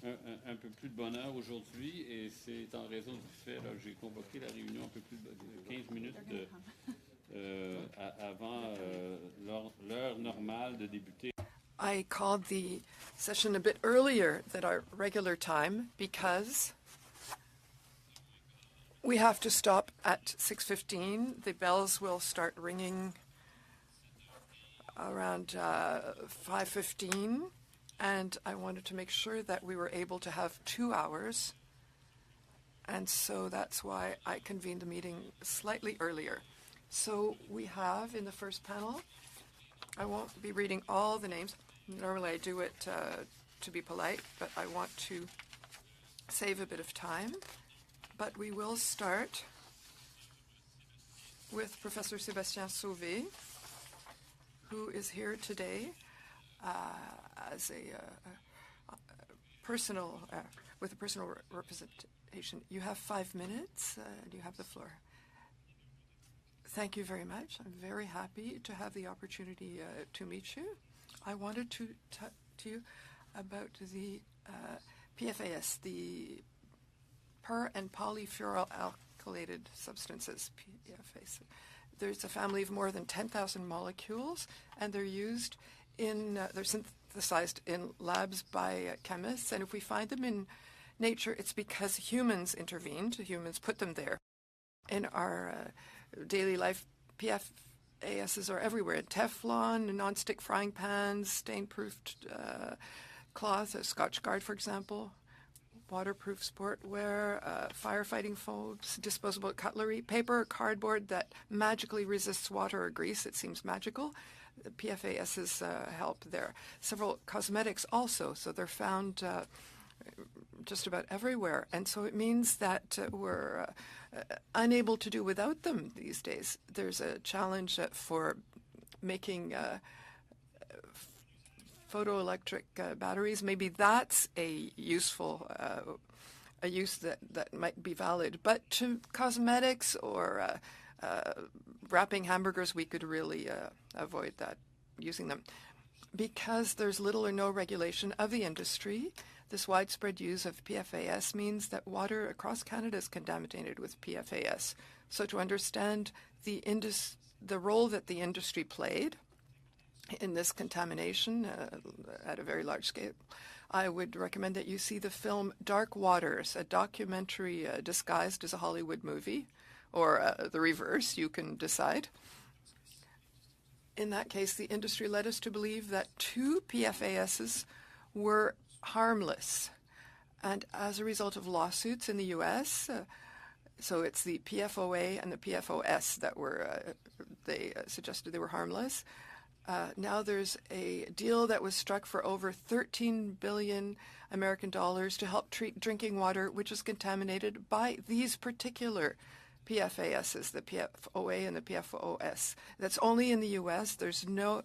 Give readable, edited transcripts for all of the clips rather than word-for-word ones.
Un peu plus de bonheur aujourd'hui et c'est en raison du fait que j'ai convoqué la réunion un peu plus de 15 minutes avant l'heure normale de débuter. I called the session a bit earlier than our regular time because we have to stop at 6:15. The bells will start ringing around 5:15, and I wanted to make sure that we were able to have 2 hours, and so that's why I convened the meeting slightly earlier. So we have in the first panel, I won't be reading all the names. Normally I do it to be polite, but I want to save a bit of time. But we will start with Professor Sébastien Sauvé, who is here today as a personal, with a personal representation. You have 5 minutes, and you have the floor. Thank you very much. I'm very happy to have the opportunity to meet you. I wanted to talk to you about the PFAS, the per- and polyfluoroalkylated substances, PFAS. There's a family of more than 10,000 molecules, and they're used in, they're synthesized in labs by chemists, and if we find them in nature, it's because humans intervened, humans put them there. In our daily life, PFASs are everywhere. Teflon, non-stick frying pans, stain-proofed cloth, Scotch Guard, for example, waterproof sportwear, firefighting foams, disposable cutlery, paper, cardboard that magically resists water or grease. It seems magical. The PFASs help there. Several cosmetics also, so they're found just about everywhere. And so it means that we're unable to do without them these days. There's a challenge for making photoelectric batteries. Maybe that's a useful a use that might be valid. But to cosmetics or wrapping hamburgers, we could really avoid that, using them. Because there's little or no regulation of the industry, this widespread use of PFAS means that water across Canada is contaminated with PFAS. So to understand the role that the industry played in this contamination at a very large scale, I would recommend that you see the film Dark Waters, a documentary disguised as a Hollywood movie, or the reverse, you can decide. In that case, the industry led us to believe that 2 PFASs were harmless. And as a result of lawsuits in the U.S., so it's the PFOA and the PFOS that were, they suggested they were harmless. Now there's a deal that was struck for over $13 billion American dollars to help treat drinking water, which is contaminated by these particular PFASs, the PFOA and the PFOS. That's only in the U.S. There's no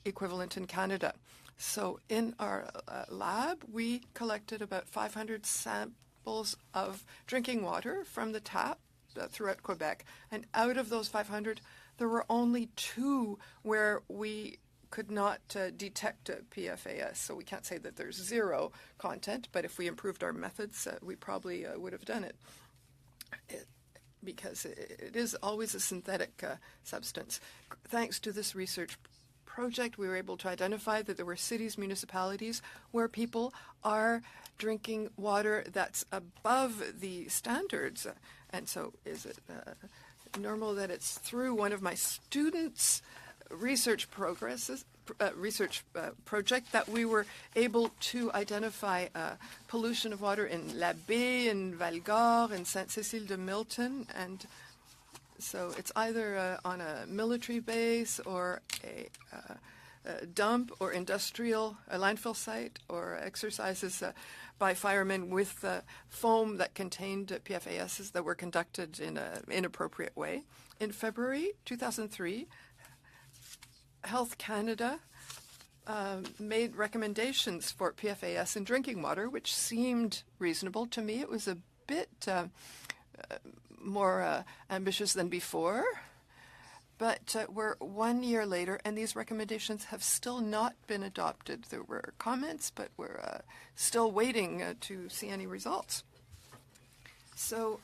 equivalent in Canada. So in our lab, we collected about 500 samples of drinking water from the tap throughout Quebec. And out of those 500, there were only 2 where we could not detect PFAS. So we can't say that there's 0 content, but if we improved our methods, we probably would have done it. Because it is always a synthetic substance. Thanks to this research project, we were able to identify that there were cities, municipalities where people are drinking water that's above the standards. And so is it normal that it's through one of my students' research project that we were able to identify pollution of water in La Baie, in Val-Gor, in Sainte-Cécile-de-Milton. And so it's either on a military base or a dump or industrial, a landfill site, or exercises by firemen with foam that contained PFASs that were conducted in an inappropriate way. In February 2003, Health Canada made recommendations for PFAS in drinking water, which seemed reasonable to me. It was a bit more ambitious than before, But we're 1 year later, and these recommendations have still not been adopted. There were comments, but we're still waiting to see any results. So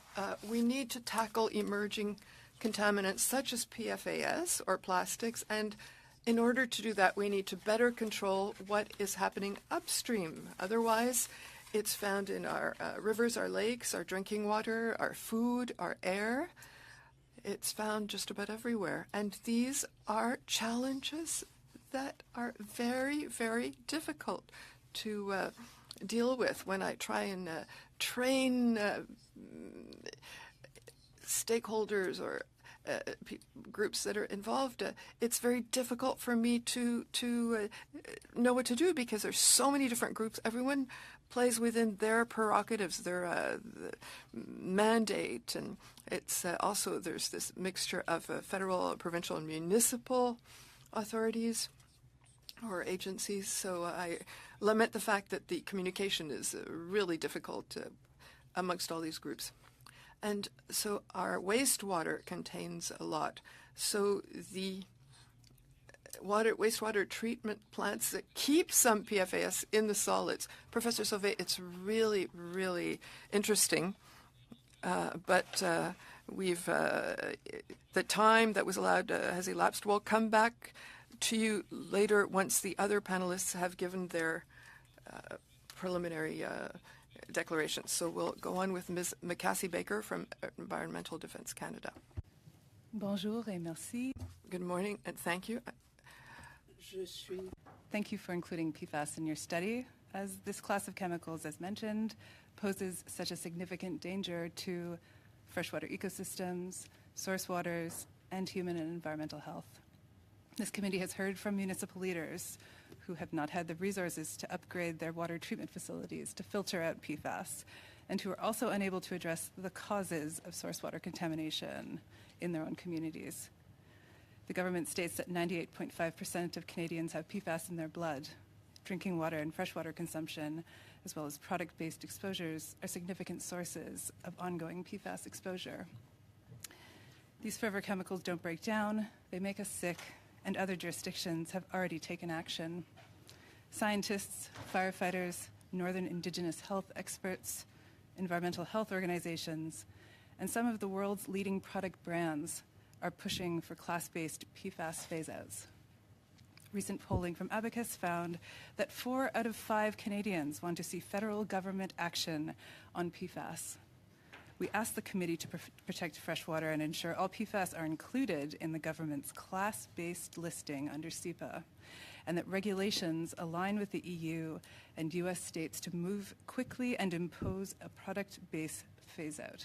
we need to tackle emerging contaminants such as PFAS or plastics, and in order to do that, we need to better control what is happening upstream. Otherwise, it's found in our rivers, our lakes, our drinking water, our food, our air. It's found just about everywhere. And these are challenges that are very, very difficult to deal with. When I try and train stakeholders or groups that are involved, it's very difficult for me to know what to do, because there's so many different groups. Everyone plays within their prerogatives, their mandate, and it's also there's this mixture of federal, provincial, and municipal authorities or agencies. So I lament the fact that the communication is really difficult amongst all these groups. And so our wastewater contains a lot. So the wastewater treatment plants that keep some PFAS in the solids. Professor Sauvé, it's really, really interesting. But we've the time that was allowed has elapsed. We'll come back to you later once the other panelists have given their preliminary declarations. So we'll go on with Ms. McCassie-Baker from Environmental Defence Canada. Bonjour et merci. Good morning and thank you. Thank you for including PFAS in your study, as this class of chemicals, as mentioned, poses such a significant danger to freshwater ecosystems, source waters, and human and environmental health. This committee has heard from municipal leaders who have not had the resources to upgrade their water treatment facilities to filter out PFAS, and who are also unable to address the causes of source water contamination in their own communities. The government states that 98.5% of Canadians have PFAS in their blood. Drinking water and freshwater consumption, as well as product-based exposures, are significant sources of ongoing PFAS exposure. These forever chemicals don't break down, they make us sick, and other jurisdictions have already taken action. Scientists, firefighters, Northern Indigenous health experts, environmental health organizations, and some of the world's leading product brands are pushing for class-based PFAS phase-outs. Recent polling from Abacus found that 4 out of 5 Canadians want to see federal government action on PFAS. We asked the committee to protect freshwater and ensure all PFAS are included in the government's class-based listing under SEPA, and that regulations align with the EU and US states to move quickly and impose a product-based phase-out.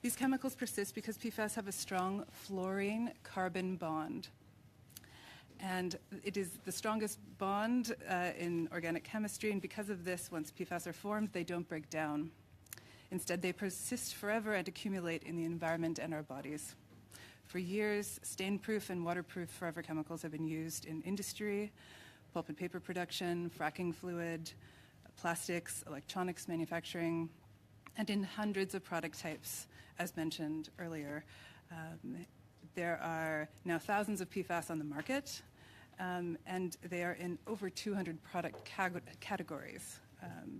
These chemicals persist because PFAS have a strong fluorine-carbon bond. And it is the strongest bond in organic chemistry, and because of this, once PFAS are formed, they don't break down. Instead, they persist forever and accumulate in the environment and our bodies. For years, stain-proof and waterproof forever chemicals have been used in industry, pulp and paper production, fracking fluid, plastics, electronics manufacturing, and in hundreds of product types, as mentioned earlier. There are now thousands of PFAS on the market, and they are in over 200 product categories.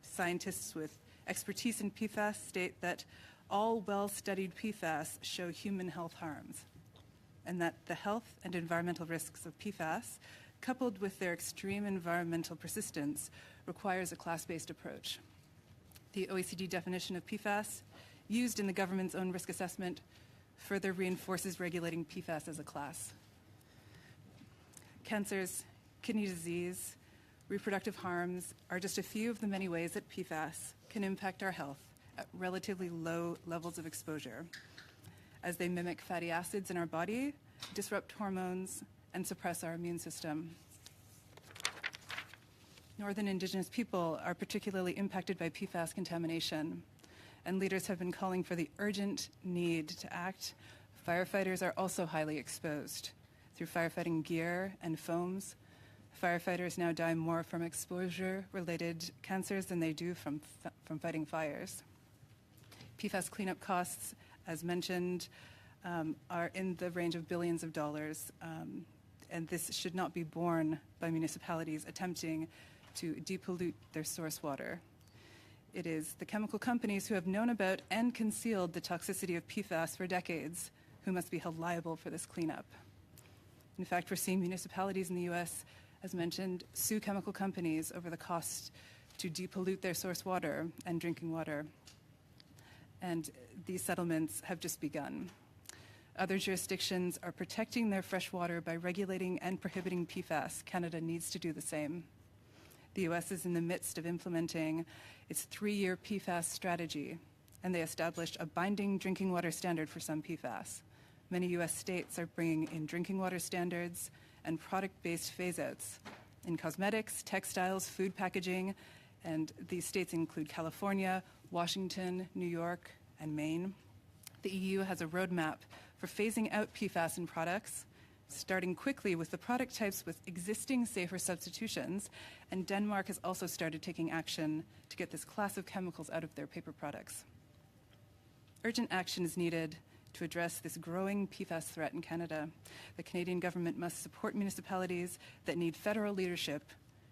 Scientists with expertise in PFAS state that all well-studied PFAS show human health harms, and that the health and environmental risks of PFAS, coupled with their extreme environmental persistence, requires a class-based approach. The OECD definition of PFAS, used in the government's own risk assessment, further reinforces regulating PFAS as a class. Cancers, kidney disease, reproductive harms are just a few of the many ways that PFAS can impact our health at relatively low levels of exposure, as they mimic fatty acids in our body, disrupt hormones, and suppress our immune system. Northern Indigenous people are particularly impacted by PFAS contamination, and leaders have been calling for the urgent need to act. Firefighters are also highly exposed through firefighting gear and foams. Firefighters now die more from exposure-related cancers than they do from fighting fires. PFAS cleanup costs, as mentioned, are in the range of billions of dollars, and this should not be borne by municipalities attempting to depollute their source water. It is the chemical companies who have known about and concealed the toxicity of PFAS for decades who must be held liable for this cleanup. In fact, we're seeing municipalities in the U.S., as mentioned, sue chemical companies over the cost to depollute their source water and drinking water. And these settlements have just begun. Other jurisdictions are protecting their fresh water by regulating and prohibiting PFAS. Canada needs to do the same. The U.S. is in the midst of implementing its 3-year PFAS strategy, and they established a binding drinking water standard for some PFAS. Many U.S. states are bringing in drinking water standards and product-based phase-outs in cosmetics, textiles, food packaging, and these states include California, Washington, New York, and Maine. The EU has a roadmap for phasing out PFAS in products, starting quickly with the product types with existing safer substitutions, and Denmark has also started taking action to get this class of chemicals out of their paper products. Urgent action is needed to address this growing PFAS threat in Canada. The Canadian government must support municipalities that need federal leadership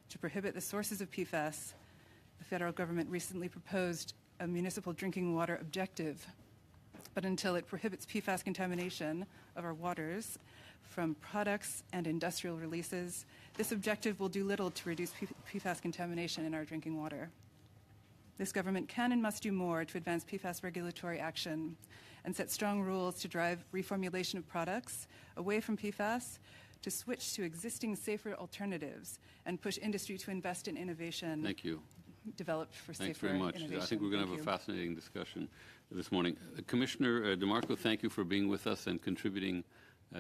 to prohibit the sources of PFAS. The federal government recently proposed a municipal drinking water objective, but until it prohibits PFAS contamination of our waters from products and industrial releases, this objective will do little to reduce PFAS contamination in our drinking water. This government can and must do more to advance PFAS regulatory action and set strong rules to drive reformulation of products away from PFAS, to switch to existing safer alternatives, and push industry to invest in innovation. Thank you. Developed for Thanks safer very much. innovation. I think we're going to have a fascinating discussion this morning. Commissioner DeMarco, thank you for being with us and contributing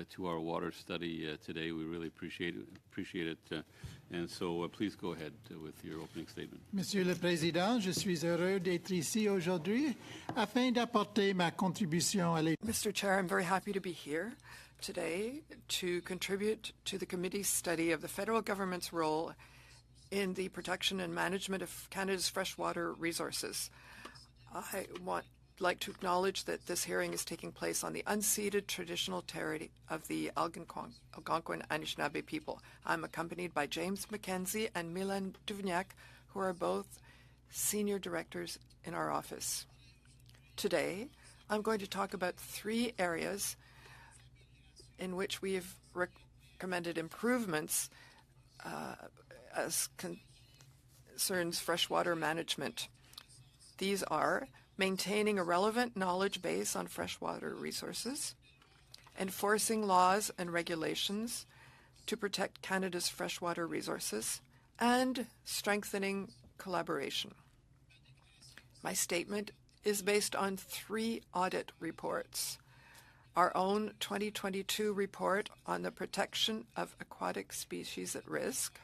to our water study today. We really appreciate it. And so please go ahead with your opening statement. Monsieur le Président, je suis heureux d'être ici aujourd'hui afin d'apporter ma contribution à l'étude. Mr. Chair, I'm very happy to be here today to contribute to the committee's study of the federal government's role in the protection and management of Canada's freshwater resources. I like to acknowledge that this hearing is taking place on the unceded traditional territory of the Algonquin Anishinaabe people. I'm accompanied by James Mackenzie and Milan Duvniak, who are both senior directors in our office. Today, I'm going to talk about 3 areas in which we have recommended improvements as concerns freshwater management. These are maintaining a relevant knowledge base on freshwater resources, enforcing laws and regulations to protect Canada's freshwater resources, and strengthening collaboration. My statement is based on 3 audit reports. Our own 2022 report on the protection of aquatic species at risk,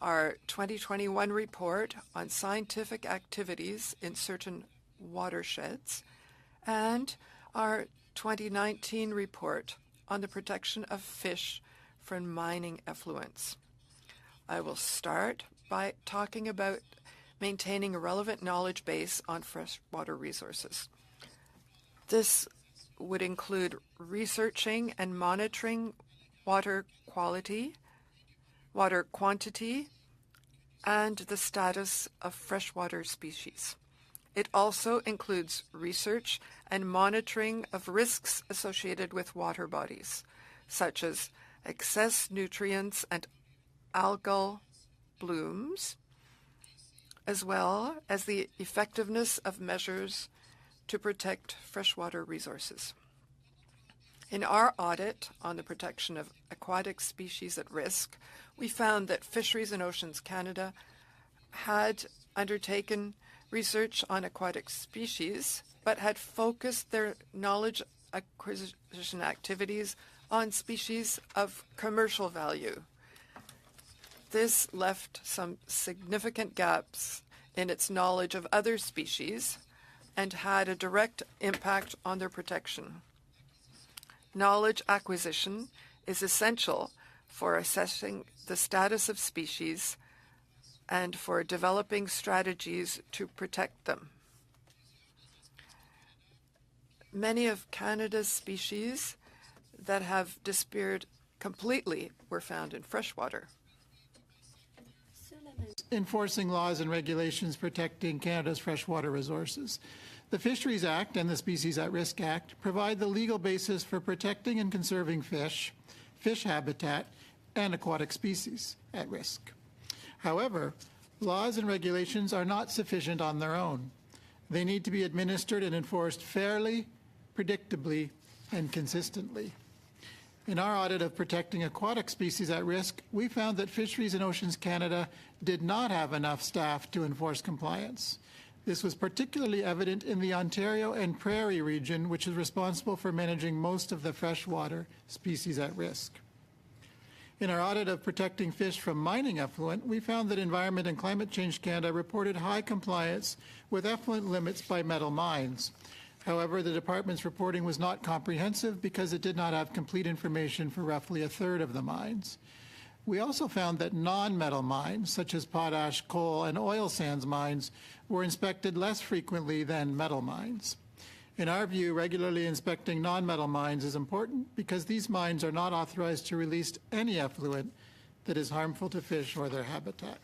our 2021 report on scientific activities in certain watersheds, and our 2019 report on the protection of fish from mining effluents. I will start by talking about maintaining a relevant knowledge base on freshwater resources. This would include researching and monitoring water quality, water quantity, and the status of freshwater species. It also includes research and monitoring of risks associated with water bodies, such as excess nutrients and algal blooms, as well as the effectiveness of measures to protect freshwater resources. In our audit on the protection of aquatic species at risk, we found that Fisheries and Oceans Canada had undertaken research on aquatic species, but had focused their knowledge acquisition activities on species of commercial value. This left some significant gaps in its knowledge of other species and had a direct impact on their protection. Knowledge acquisition is essential for assessing the status of species and for developing strategies to protect them. Many of Canada's species that have disappeared completely were found in freshwater. Enforcing laws and regulations protecting Canada's freshwater resources. The Fisheries Act and the Species at Risk Act provide the legal basis for protecting and conserving fish, fish habitat, and aquatic species at risk. However, laws and regulations are not sufficient on their own. They need to be administered and enforced fairly, predictably, and consistently. In our audit of protecting aquatic species at risk, we found that Fisheries and Oceans Canada did not have enough staff to enforce compliance. This was particularly evident in the Ontario and Prairie region, which is responsible for managing most of the freshwater species at risk. In our audit of protecting fish from mining effluent, we found that Environment and Climate Change Canada reported high compliance with effluent limits by metal mines. However, the department's reporting was not comprehensive because it did not have complete information for roughly a third of the mines. We also found that non-metal mines, such as potash, coal, and oil sands mines, were inspected less frequently than metal mines. In our view, regularly inspecting non-metal mines is important because these mines are not authorized to release any effluent that is harmful to fish or their habitat.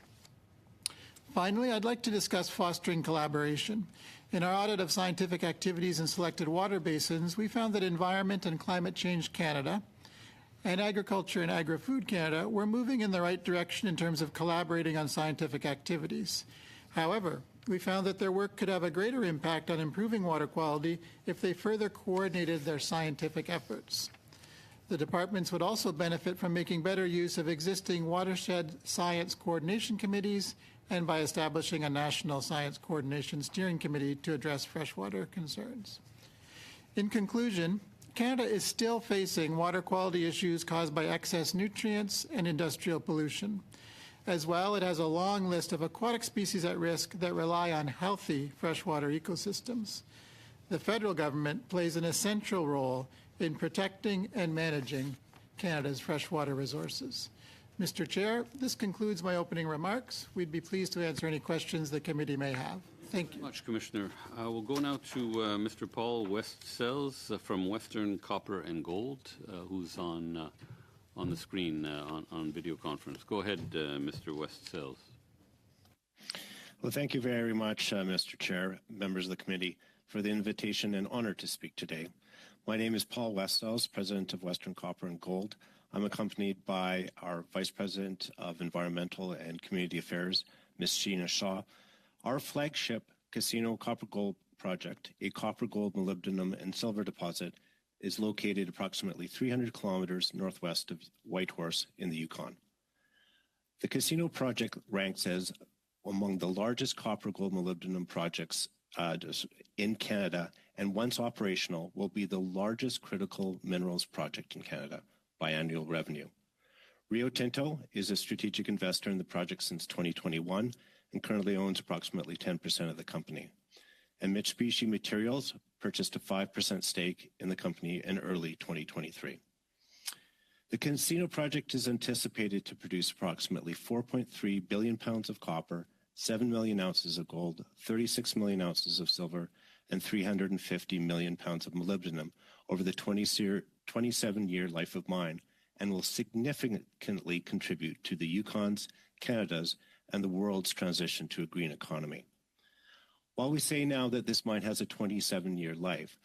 Finally, I'd like to discuss fostering collaboration. In our audit of scientific activities in selected water basins, we found that Environment and Climate Change Canada and Agriculture and Agri-Food Canada were moving in the right direction in terms of collaborating on scientific activities. However, we found that their work could have a greater impact on improving water quality if they further coordinated their scientific efforts. The departments would also benefit from making better use of existing watershed science coordination committees and by establishing a National Science Coordination Steering Committee to address freshwater concerns. In conclusion, Canada is still facing water quality issues caused by excess nutrients and industrial pollution. As well, it has a long list of aquatic species at risk that rely on healthy freshwater ecosystems. The federal government plays an essential role in protecting and managing Canada's freshwater resources. Mr. Chair, this concludes my opening remarks. We'd be pleased to answer any questions the committee may have. Thank you. Much, Commissioner. We'll go now to Mr. Paul Westsells from Western Copper and Gold, who's on the screen on video conference. Go ahead, Mr. Westsells. Well, thank you very much, Mr. Chair, members of the committee, for the invitation and honor to speak today. My name is Paul Westsells, President of Western Copper and Gold. I'm accompanied by our Vice President of Environmental and Community Affairs, Ms. Sheena Shaw. Our flagship Casino Copper Gold project, a copper, gold, molybdenum, and silver deposit, is located approximately 300 kilometers northwest of Whitehorse in the Yukon. The Casino project ranks as among the largest copper, gold, molybdenum projects in Canada, and once operational, will be the largest critical minerals project in Canada by annual revenue. Rio Tinto is a strategic investor in the project since 2021 and currently owns approximately 10% of the company. And Mitsubishi Materials purchased a 5% stake in the company in early 2023. The Casino project is anticipated to produce approximately 4.3 billion pounds of copper, 7 million ounces of gold, 36 million ounces of silver, and 350 million pounds of molybdenum over the 27-year life of mine, and will significantly contribute to the Yukon's, Canada's, and the world's transition to a green economy. While we say now that this mine has a 27-year life,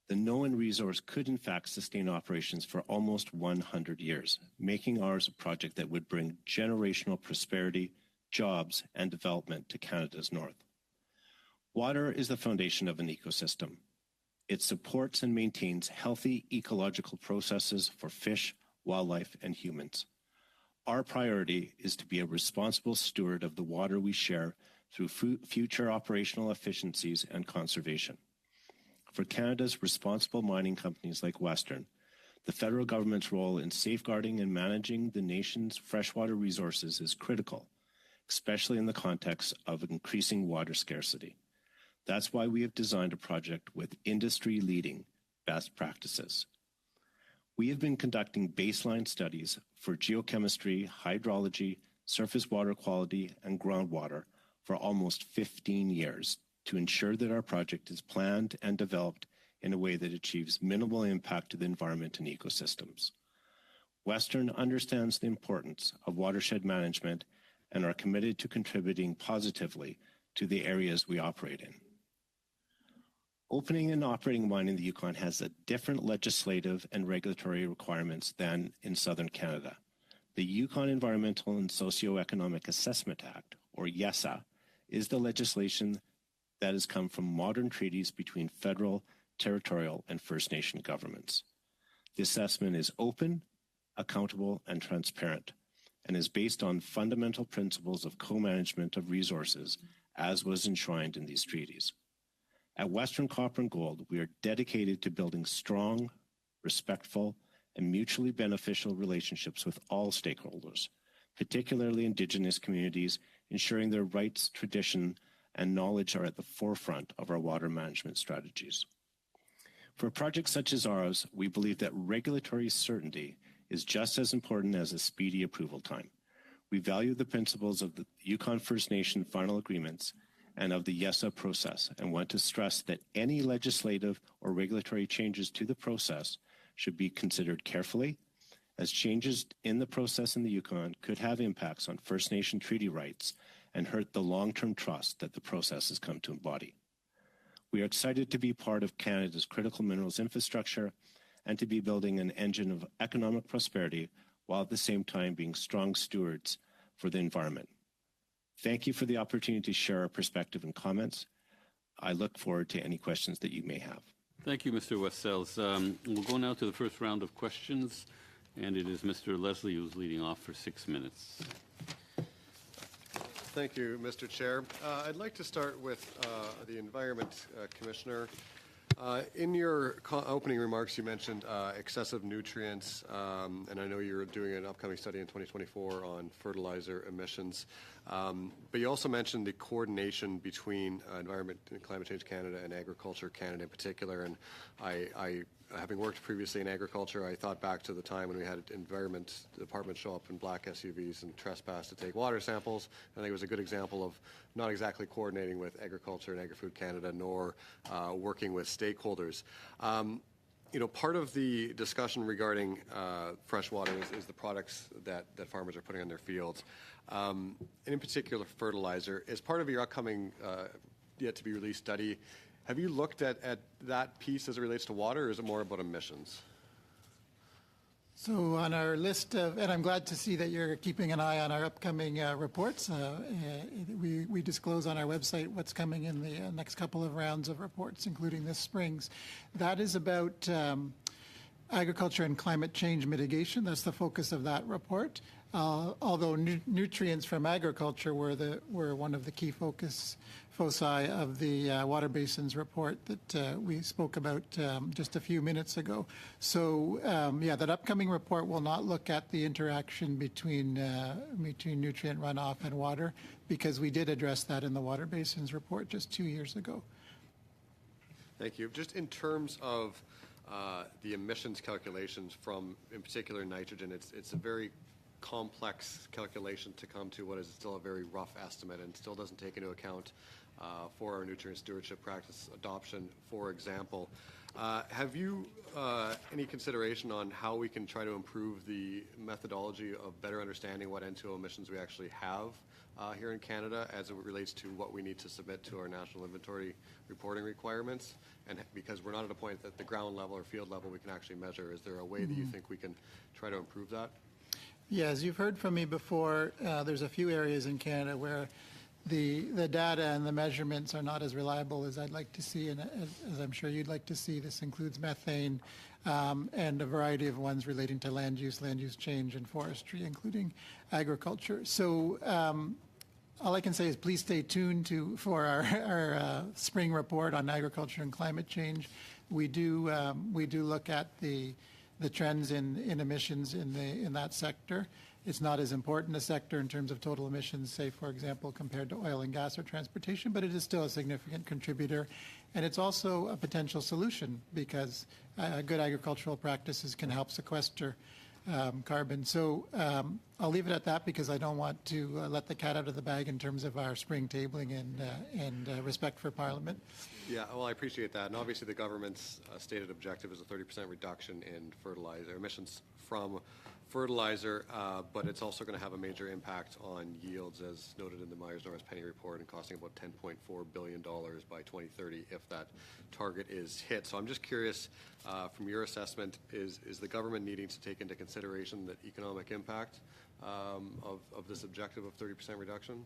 the known resource could in fact sustain operations for almost 100 years, making ours a project that would bring generational prosperity, jobs, and development to Canada's north. Water is the foundation of an ecosystem. It supports and maintains healthy ecological processes for fish, wildlife, and humans. Our priority is to be a responsible steward of the water we share through future operational efficiencies and conservation. For Canada's responsible mining companies like Western, the federal government's role in safeguarding and managing the nation's freshwater resources is critical, especially in the context of increasing water scarcity. That's why we have designed a project with industry-leading best practices. We have been conducting baseline studies for geochemistry, hydrology, surface water quality, and groundwater for almost 15 years to ensure that our project is planned and developed in a way that achieves minimal impact to the environment and ecosystems. Western understands the importance of watershed management and are committed to contributing positively to the areas we operate in. Opening and operating a mine in the Yukon has a different legislative and regulatory requirements than in southern Canada. The Yukon Environmental and Socioeconomic Assessment Act, or YESA, is the legislation that has come from modern treaties between federal, territorial, and First Nation governments. The assessment is open, accountable, and transparent, and is based on fundamental principles of co-management of resources, as was enshrined in these treaties. At Western Copper and Gold, we are dedicated to building strong, respectful, and mutually beneficial relationships with all stakeholders, particularly Indigenous communities, ensuring their rights, tradition, and knowledge are at the forefront of our water management strategies. For projects such as ours, we believe that regulatory certainty is just as important as a speedy approval time. We value the principles of the Yukon First Nation final agreements and of the YESA process, and want to stress that any legislative or regulatory changes to the process should be considered carefully, as changes in the process in the Yukon could have impacts on First Nation treaty rights and hurt the long-term trust that the process has come to embody. We are excited to be part of Canada's critical minerals infrastructure and to be building an engine of economic prosperity while at the same time being strong stewards for the environment. Thank you for the opportunity to share our perspective and comments. I look forward to any questions that you may have. Thank you, Mr. Westels. We'll go now to the first round of questions, and it is Mr. Leslie who's leading off for 6 minutes. Thank you, Mr. Chair. I'd like to start with the Environment Commissioner. In your opening remarks, you mentioned excessive nutrients, and I know you're doing an upcoming study in 2024 on fertilizer emissions. But you also mentioned the coordination between Environment and Climate Change Canada and Agriculture Canada in particular. And I having worked previously in agriculture, I thought back to the time when we had Environment Department show up in black SUVs and trespass to take water samples. I think it was a good example of not exactly coordinating with Agriculture and Agri-Food Canada, nor working with stakeholders. You know, part of the discussion regarding fresh water is the products that farmers are putting on their fields, and in particular fertilizer. As part of your upcoming yet-to-be-released study, have you looked at that piece as it relates to water, or is it more about emissions? So on our list of, and I'm glad to see that you're keeping an eye on our upcoming reports. We disclose on our website what's coming in the next couple of rounds of reports, including this spring's. That is about agriculture and climate change mitigation. That's the focus of that report. Although nutrients from agriculture were one of the key foci of the Water Basins report that we spoke about just a few minutes ago. So yeah, that upcoming report will not look at the interaction between nutrient runoff and water, because we did address that in the Water Basins report just 2 years ago. Thank you. Just in terms of the emissions calculations from, in particular, nitrogen, it's a very complex calculation to come to what is still a very rough estimate, and still doesn't take into account for our nutrient stewardship practice adoption, for example. Have you any consideration on how we can try to improve the methodology of better understanding what N2O emissions we actually have here in Canada as it relates to what we need to submit to our national inventory reporting requirements? And because we're not at a point at the ground level or field level we can actually measure, is there a way that you think we can try to improve that? Yeah, as you've heard from me before, there's a few areas in Canada where the data and the measurements are not as reliable as I'd like to see, and as I'm sure you'd like to see. This includes methane and a variety of ones relating to land use change, and forestry, including agriculture. So all I can say is please stay tuned for our spring report on agriculture and climate change. We do look at the trends in emissions in that sector. It's not as important a sector in terms of total emissions, say, for example, compared to oil and gas or transportation, but it is still a significant contributor. And it's also a potential solution, because good agricultural practices can help sequester carbon. So I'll leave it at that because I don't want to let the cat out of the bag in terms of our spring tabling and respect for Parliament. Yeah, well, I appreciate that. And obviously, the government's stated objective is a 30% reduction in fertilizer emissions from fertilizer, but it's also going to have a major impact on yields, as noted in the Myers-Norris Penny report, and costing about $10.4 billion by 2030 if that target is hit. So I'm just curious, from your assessment, is the government needing to take into consideration the economic impact of this objective of 30% reduction?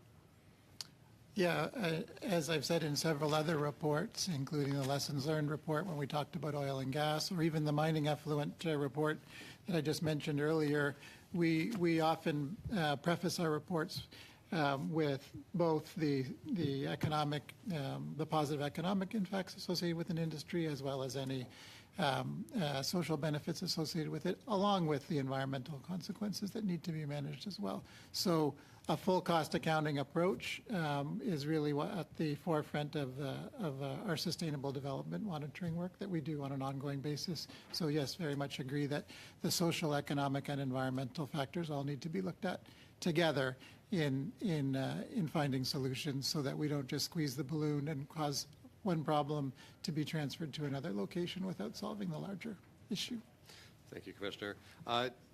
Yeah, as I've said in several other reports, including the Lessons Learned report when we talked about oil and gas, or even the mining effluent report that I just mentioned earlier, we often preface our reports with both the economic, the positive economic impacts associated with an industry, as well as any social benefits associated with it, along with the environmental consequences that need to be managed as well. So a full cost accounting approach is really at the forefront of our sustainable development monitoring work that we do on an ongoing basis. So yes, very much agree that the social, economic, and environmental factors all need to be looked at together in finding solutions so that we don't just squeeze the balloon and cause one problem to be transferred to another location without solving the larger issue. Thank you, Commissioner.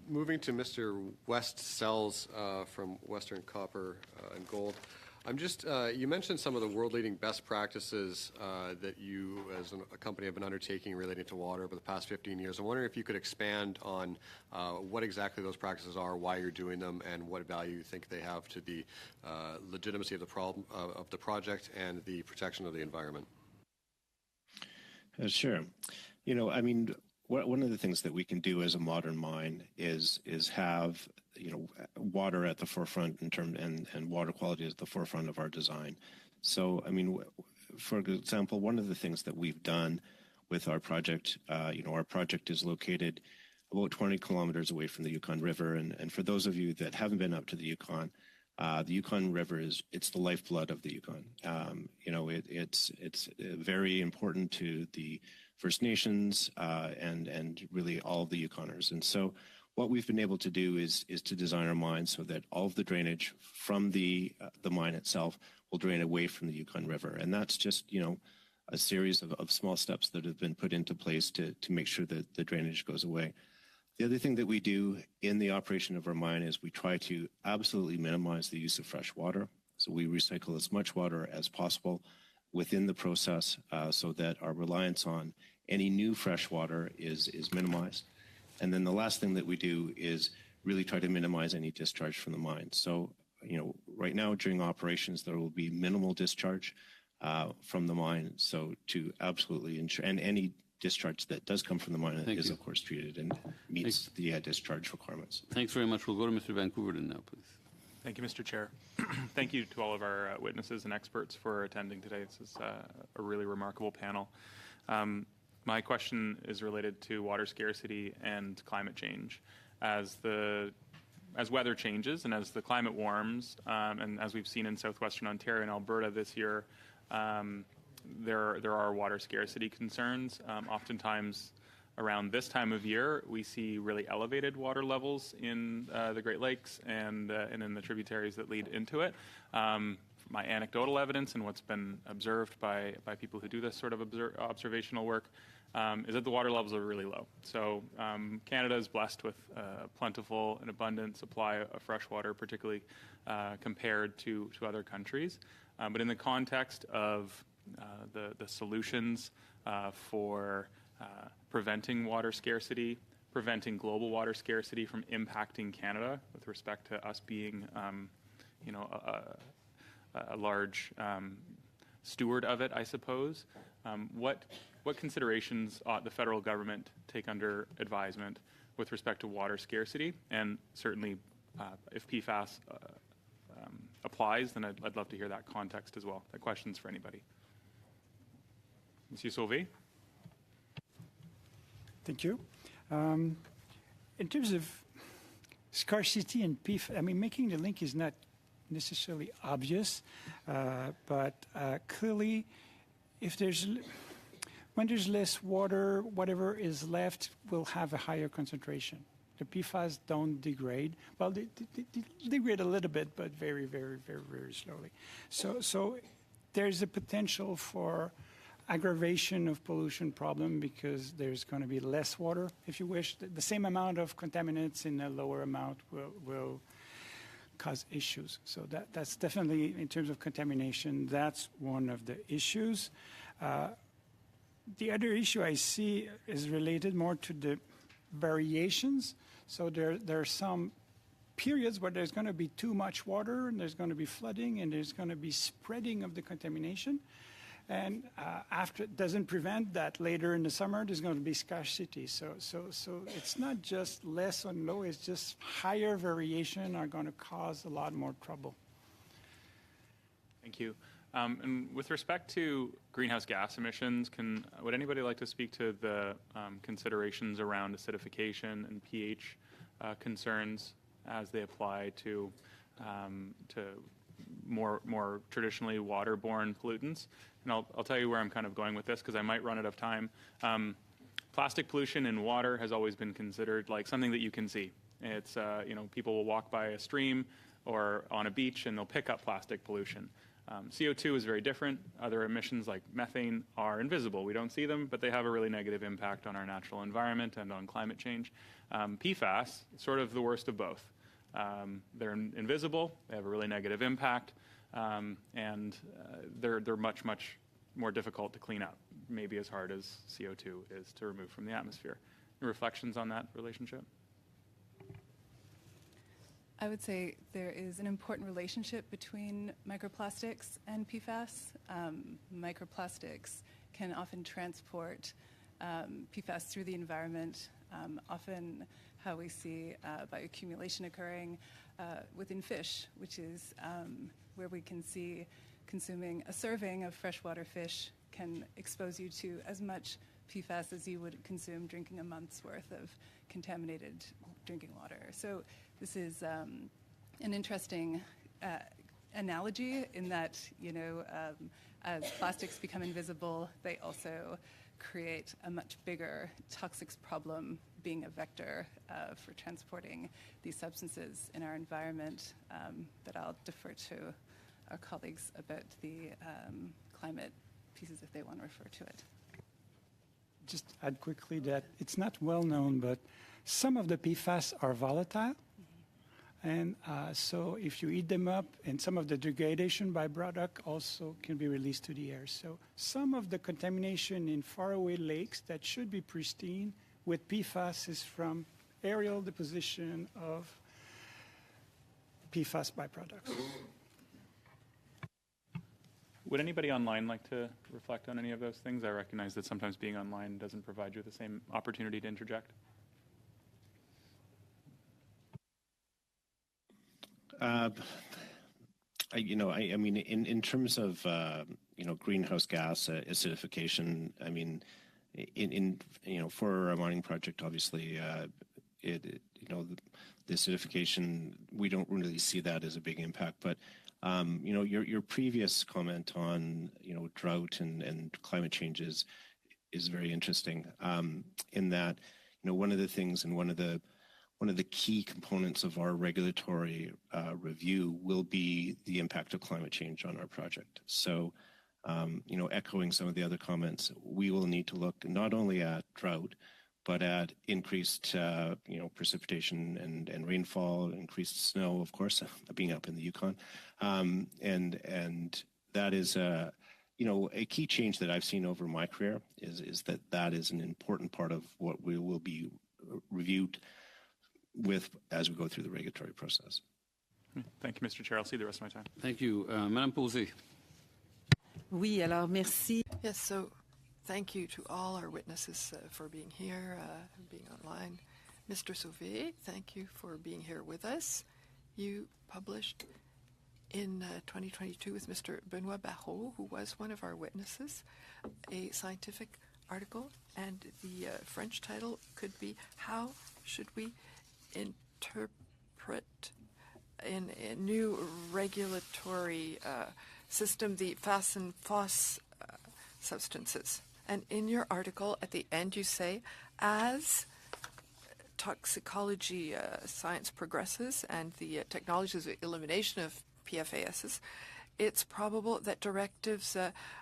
Moving to Mr. West Sells from Western Copper and Gold. I'm just, you mentioned some of the world-leading best practices that you as a company have been undertaking relating to water over the past 15 years. I'm wondering if you could expand on what exactly those practices are, why you're doing them, and what value you think they have to the legitimacy of the project and the protection of the environment. Sure. You know, I mean, one of the things that we can do as a modern mine is have, you know, water at the forefront and water quality at the forefront of our design. So, I mean, for example, one of the things that we've done with our project, you know, our project is located about 20 kilometers away from the Yukon River. And for those of you that haven't been up to the Yukon River it's the lifeblood of the Yukon. You know, it's very important to the First Nations and really all of the Yukoners. And so what we've been able to do is to design our mine so that all of the drainage from the mine itself will drain away from the Yukon River. And that's just, you know, a series of small steps that have been put into place to make sure that the drainage goes away. The other thing that we do in the operation of our mine is we try to absolutely minimize the use of fresh water. So we recycle as much water as possible within the process so that our reliance on any new fresh water is minimized. And then the last thing that we do is really try to minimize any discharge from the mine. So, you know, right now during operations, there will be minimal discharge from the mine. So to absolutely ensure, and any discharge that does come from the mine is, of course, treated and meets the discharge requirements. Thanks very much. We'll go to Mr. Van Koeverden now, please. Thank you, Mr. Chair. Thank you to all of our witnesses and experts for attending today. This is a really remarkable panel. My question is related to water scarcity and climate change. As weather changes and as the climate warms, and as we've seen in southwestern Ontario and Alberta this year, there are water scarcity concerns. Oftentimes around this time of year, we see really elevated water levels in the Great Lakes and in the tributaries that lead into it. My anecdotal evidence and what's been observed by people who do this sort of observational work is that the water levels are really low. So Canada is blessed with a plentiful and abundant supply of fresh water, particularly compared to other countries. But in the context of the solutions for preventing water scarcity, preventing global water scarcity from impacting Canada with respect to us being, you know, a large steward of it, I suppose. What considerations ought the federal government take under advisement with respect to water scarcity? And certainly, if PFAS applies, then I'd love to hear that context as well. That question's for anybody. Monsieur Sauvé? Thank you. In terms of scarcity and PFAS, I mean, making the link is not necessarily obvious, but clearly, when there's less water, whatever is left will have a higher concentration. The PFAS don't degrade. Well, they degrade a little bit, but very, very, very, very slowly. So there's a potential for aggravation of pollution problem because there's going to be less water, if you wish. The same amount of contaminants in a lower amount will cause issues. So that's definitely, in terms of contamination, that's one of the issues. The other issue I see is related more to the variations. So there are some periods where there's going to be too much water, and there's going to be flooding, and there's going to be spreading of the contamination. And after, it doesn't prevent that later in the summer there's going to be scarcity. So it's not just less and low, it's just higher variation are going to cause a lot more trouble. Thank you. And with respect to greenhouse gas emissions, would anybody like to speak to the considerations around acidification and pH concerns as they apply to more traditionally waterborne pollutants? And I'll tell you where I'm kind of going with this because I might run out of time. Plastic pollution in water has always been considered like something that you can see. It's, people will walk by a stream or on a beach and they'll pick up plastic pollution. CO2 is very different. Other emissions like methane are invisible. We don't see them, but they have a really negative impact on our natural environment and on climate change. PFAS, sort of the worst of both. They're invisible, they have a really negative impact, and they're much, much more difficult to clean up, maybe as hard as CO2 is to remove from the atmosphere. Any reflections on that relationship? I would say there is an important relationship between microplastics and PFAS. Microplastics can often transport PFAS through the environment, often how we see bioaccumulation occurring within fish, which is where we can see consuming a serving of freshwater fish can expose you to as much PFAS as you would consume drinking a month's worth of contaminated drinking water. So this is an interesting analogy in that, as plastics become invisible, they also create a much bigger toxics problem, being a vector for transporting these substances in our environment. But I'll defer to our colleagues about the climate pieces if they want to refer to it. Just add quickly that it's not well known, but some of the PFAS are volatile. And so if you eat them up, and some of the degradation byproduct also can be released to the air. So some of the contamination in faraway lakes that should be pristine with PFAS is from aerial deposition of PFAS byproducts. Would anybody online like to reflect on any of those things? I recognize that sometimes being online doesn't provide you with the same opportunity to interject. I mean, in terms of greenhouse gas acidification, I mean, for our mining project, obviously, the acidification, we don't really see that as a big impact. But your previous comment on drought and climate change is very interesting. In that, one of the things and one of the key components of our regulatory review will be the impact of climate change on our project. So, echoing some of the other comments, we will need to look not only at drought, but at increased, precipitation and rainfall, increased snow, of course, being up in the Yukon, and that is a key change that I've seen over my career is that is an important part of what we will be reviewed with as we go through the regulatory process. Thank you, Mr. Chair. I'll see the rest of my time. Thank you. Madame Posey. Oui, alors merci. Yes, so thank you to all our witnesses for being here, being online. Mr. Sauvé, thank you for being here with us. You published in 2022 with Mr. Benoit Barrault, who was one of our witnesses, a scientific article, and the French title could be How Should We Interpret in a New Regulatory System the FAS and FOS substances? And in your article, at the end, you say, as toxicology science progresses and the technologies of elimination of PFASs, it's probable that directives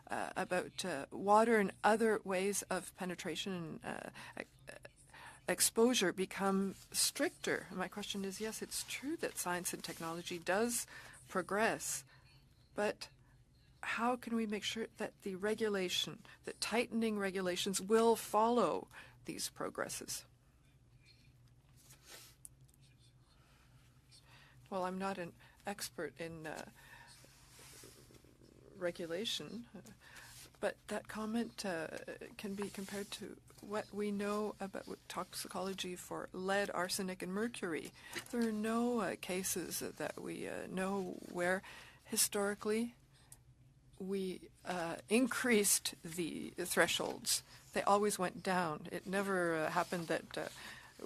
about water and other ways of penetration and exposure become stricter. My question is, yes, it's true that science and technology does progress, but how can we make sure that the regulation, that tightening regulations will follow these progresses? Well, I'm not an expert in regulation, but that comment can be compared to what we know about toxicology for lead, arsenic, and mercury. There are no cases that we know where historically we increased the thresholds. They always went down. It never happened that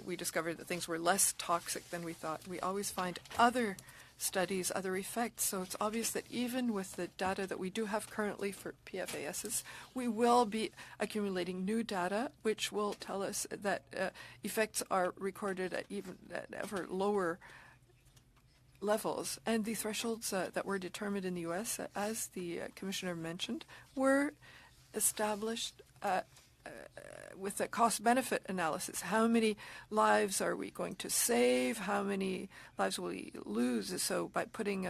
we discovered that things were less toxic than we thought. We always find other studies, other effects. So it's obvious that even with the data that we do have currently for PFASs, we will be accumulating new data which will tell us that effects are recorded at ever lower levels. And the thresholds that were determined in the U.S., as the Commissioner mentioned, were established with a cost-benefit analysis. How many lives are we going to save? How many lives will we lose? So by putting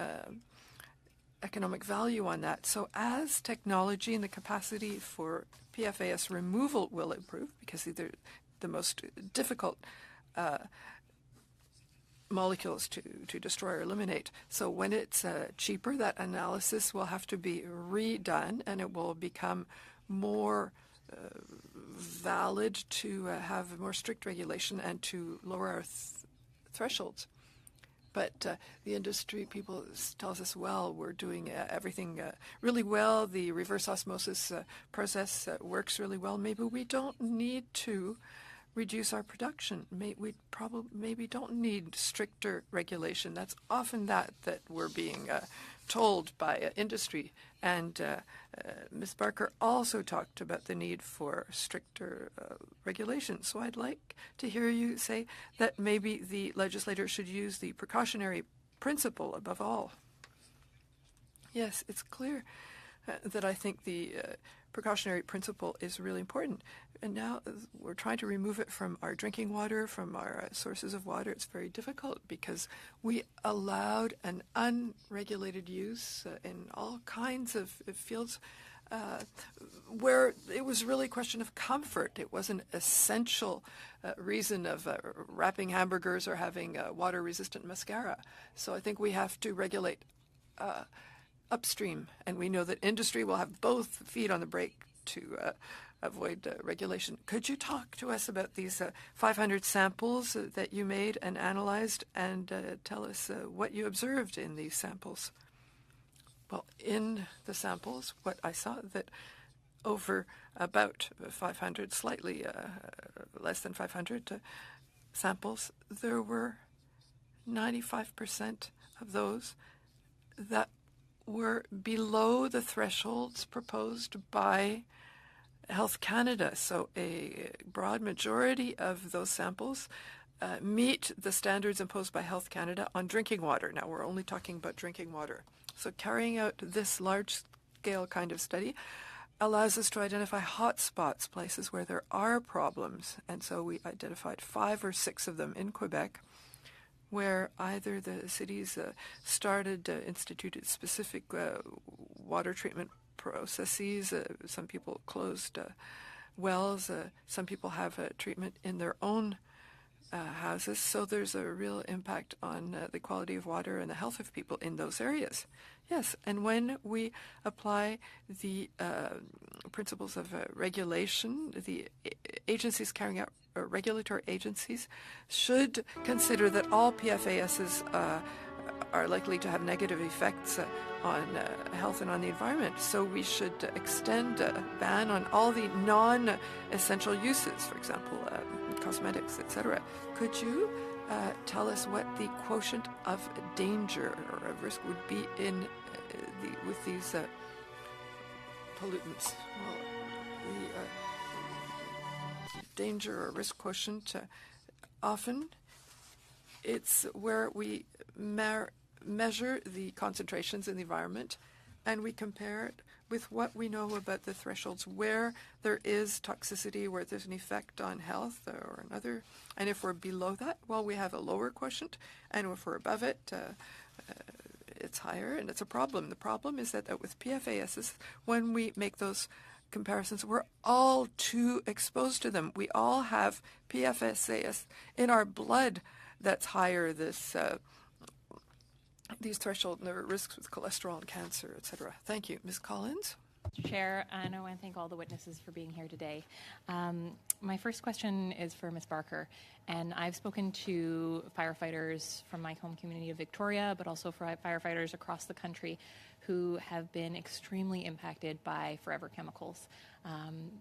economic value on that. So as technology and the capacity for PFAS removal will improve, because they're the most difficult molecules to destroy or eliminate. So when it's cheaper, that analysis will have to be redone, and it will become more valid to have more strict regulation and to lower our thresholds. But the industry people tells us, well, we're doing everything really well. The reverse osmosis process works really well. Maybe we don't need to reduce our production. We maybe don't need stricter regulation. That's often that we're being told by industry. And Ms. Barker also talked about the need for stricter regulation. So I'd like to hear you say that maybe the legislator should use the precautionary principle above all. Yes, it's clear that I think the precautionary principle is really important. And now we're trying to remove it from our drinking water, from our sources of water. It's very difficult because we allowed an unregulated use in all kinds of fields where it was really a question of comfort. It wasn't an essential reason of wrapping hamburgers or having water-resistant mascara. So I think we have to regulate upstream, and we know that industry will have both feet on the brake to avoid regulation. Could you talk to us about these 500 samples that you made and analyzed, and tell us what you observed in these samples? Well, in the samples, what I saw that over about 500, slightly less than 500 samples, there were 95% of those that were below the thresholds proposed by Health Canada. So a broad majority of those samples meet the standards imposed by Health Canada on drinking water. Now, we're only talking about drinking water. So carrying out this large-scale kind of study allows us to identify hot spots, places where there are problems. And so we identified 5 or 6 of them in Quebec, where either the cities instituted specific water treatment processes. Some people closed wells. Some people have treatment in their own houses. So there's a real impact on the quality of water and the health of people in those areas. Yes, and when we apply the principles of regulation, the agencies carrying out regulatory agencies should consider that all PFASs are likely to have negative effects on health and on the environment. So we should extend a ban on all the non-essential uses, for example, cosmetics, etc. Could you tell us what the quotient of danger or of risk would be in with these pollutants? Well, the danger or risk quotient often it's where we measure the concentrations in the environment and we compare it with what we know about the thresholds where there is toxicity, where there's an effect on health or another. And if we're below that, well, we have a lower quotient. And if we're above it, it's higher, and it's a problem. The problem is that with PFASs, when we make those comparisons, we're all too exposed to them. We all have PFAS in our blood that's higher, these thresholds, and there are risks with cholesterol and cancer, et cetera. Thank you. Ms. Collins? Mr. Chair, and I want to thank all the witnesses for being here today. My first question is for Ms. Barker, and I've spoken to firefighters from my home community of Victoria, but also for firefighters across the country who have been extremely impacted by forever chemicals.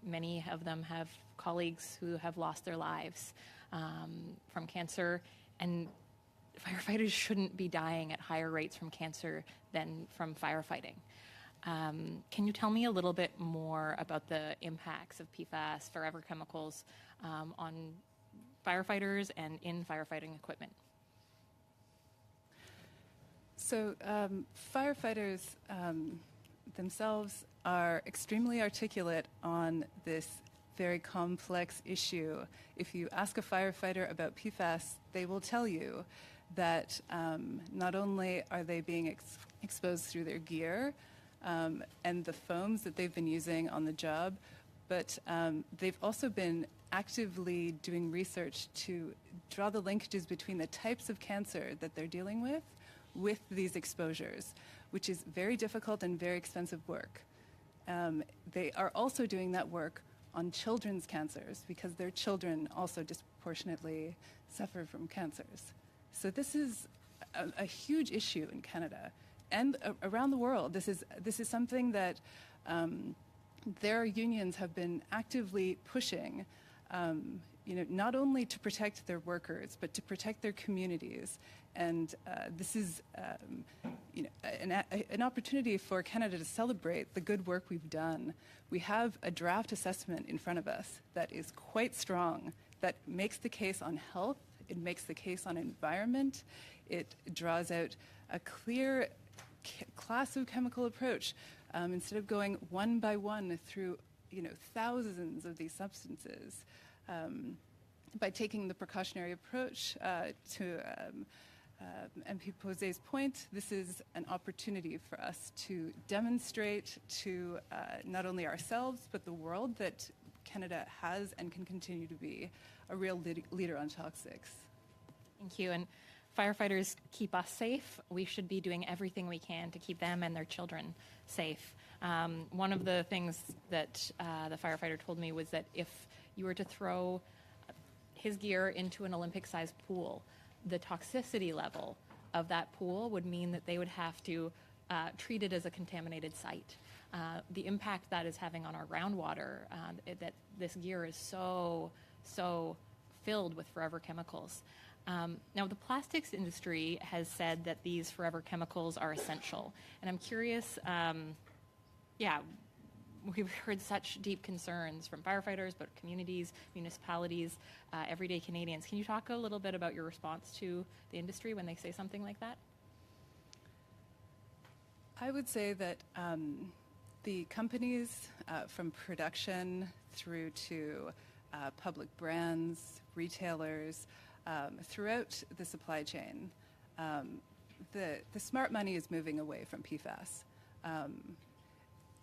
Many of them have colleagues who have lost their lives from cancer, and firefighters shouldn't be dying at higher rates from cancer than from firefighting. Can you tell me a little bit more about the impacts of PFAS, forever chemicals, on firefighters and in firefighting equipment? So firefighters themselves are extremely articulate on this very complex issue. If you ask a firefighter about PFAS, they will tell you that not only are they being exposed through their gear and the foams that they've been using on the job, but they've also been actively doing research to draw the linkages between the types of cancer that they're dealing with these exposures, which is very difficult and very expensive work. They are also doing that work on children's cancers because their children also disproportionately suffer from cancers. So this is a huge issue in Canada and around the world. This is something that their unions have been actively pushing, not only to protect their workers, but to protect their communities. And this is an opportunity for Canada to celebrate the good work we've done. We have a draft assessment in front of us that is quite strong, that makes the case on health, it makes the case on environment, it draws out a clear class of chemical approach. Instead of going one by one through thousands of these substances, by taking the precautionary approach to MP Posé's point, this is an opportunity for us to demonstrate to not only ourselves but the world that Canada has and can continue to be a real leader on toxics. Thank you. And firefighters keep us safe. We should be doing everything we can to keep them and their children safe. One of the things that the firefighter told me was that if you were to throw his gear into an Olympic-sized pool, the toxicity level of that pool would mean that they would have to treat it as a contaminated site. The impact that is having on our groundwater, that this gear is so filled with forever chemicals. Now, the plastics industry has said that these forever chemicals are essential. And I'm curious, we've heard such deep concerns from firefighters, but communities, municipalities, everyday Canadians. Can you talk a little bit about your response to the industry when they say something like that? I would say that the companies, from production through to public brands, retailers, throughout the supply chain, the smart money is moving away from PFAS.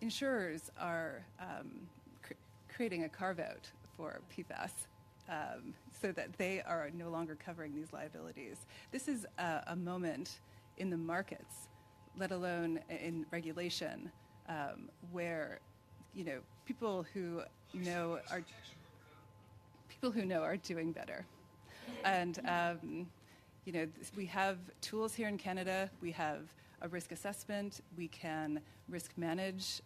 Insurers are creating a carve-out for PFAS so that they are no longer covering these liabilities. This is a moment in the markets, let alone in regulation, where people who know are doing better. And we have tools here in Canada. We have a risk assessment. We can risk manage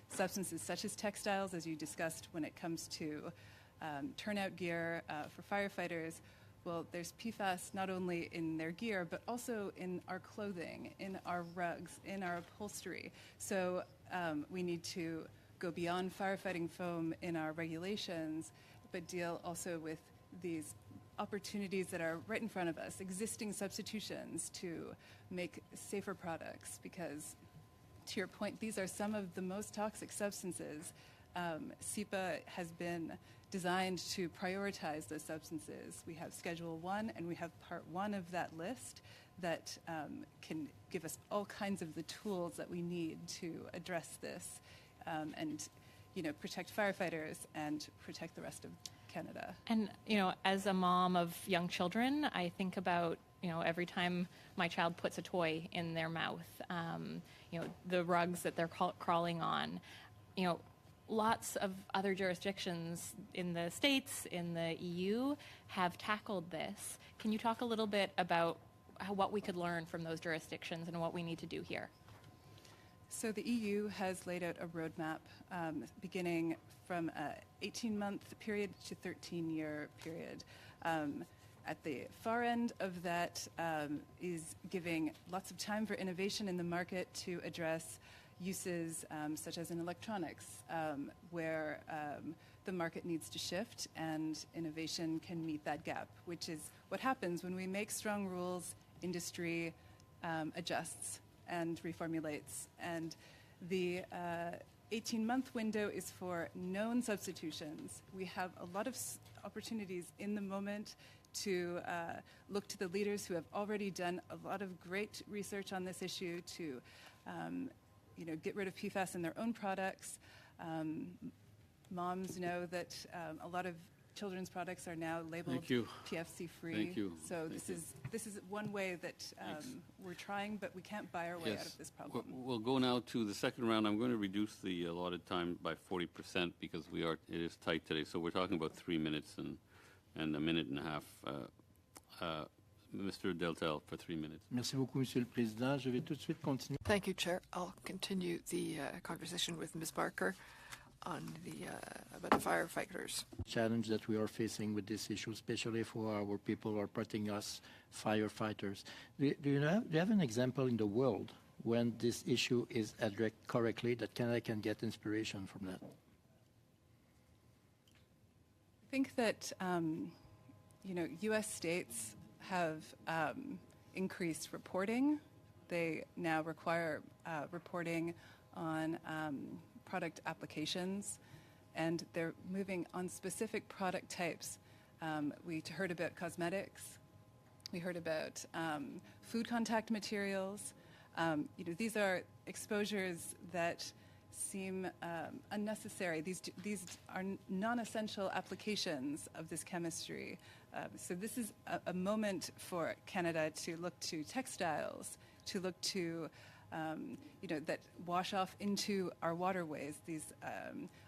substances such as textiles, as you discussed when it comes to turnout gear for firefighters. Well, there's PFAS not only in their gear, but also in our clothing, in our rugs, in our upholstery. So we need to go beyond firefighting foam in our regulations, but deal also with these opportunities that are right in front of us, existing substitutions to make safer products, because to your point, these are some of the most toxic substances. SEPA has been designed to prioritize those substances. We have Schedule 1 and we have Part 1 of that list that can give us all kinds of the tools that we need to address this and protect firefighters and protect the rest of Canada. And, as a mom of young children, I think about, every time my child puts a toy in their mouth, the rugs that they're crawling on, lots of other jurisdictions in the States, in the EU, have tackled this. Can you talk a little bit about what we could learn from those jurisdictions and what we need to do here? So the EU has laid out a roadmap beginning from an 18-month period to 13-year period. At the far end of that is giving lots of time for innovation in the market to address uses such as in electronics, where the market needs to shift and innovation can meet that gap, which is what happens when we make strong rules. Industry adjusts and reformulates. And the 18-month window is for known substitutions. We have a lot of opportunities in the moment to look to the leaders who have already done a lot of great research on this issue to get rid of PFAS in their own products. Moms know that a lot of children's products are now labeled PFC-free. Thank you. So this is one way that we're trying, but we can't buy our way out of this problem. We'll go now to the second round. I'm going to reduce the allotted time by 40% because it is tight today. So we're talking about 3 minutes and a minute and a half. Mr. Deltel for 3 minutes. Merci beaucoup, Monsieur le Président. Je vais tout de suite continuer. Thank you, Chair. I'll continue the conversation with Ms. Barker on about the firefighters. Challenge that we are facing with this issue, especially for our people who are protecting us, firefighters. Do you have an example in the world when this issue is addressed correctly that Canada can get inspiration from that? I think that U.S. states have increased reporting. They now require reporting on product applications, and they're moving on specific product types. We heard about cosmetics. We heard about food contact materials. These are exposures that seem unnecessary. These are non-essential applications of this chemistry. So this is a moment for Canada to look to textiles, to look to that wash off into our waterways.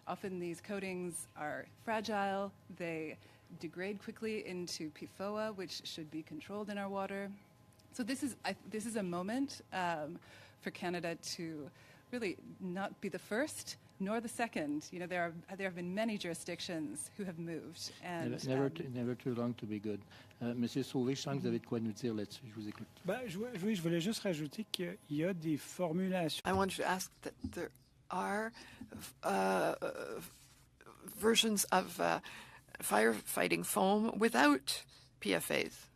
Often these coatings are fragile. They degrade quickly into PFOA, which should be controlled in our water. So this is a moment for Canada to really not be the first nor the second. There have been many jurisdictions who have moved. And never too long to be good. Monsieur Sauvé, je sens que vous avez de quoi nous dire là-dessus. Je vous écoute. Oui, je voulais juste rajouter qu'il y a des formulations. I wanted to ask that there are versions of firefighting foam without PFAS.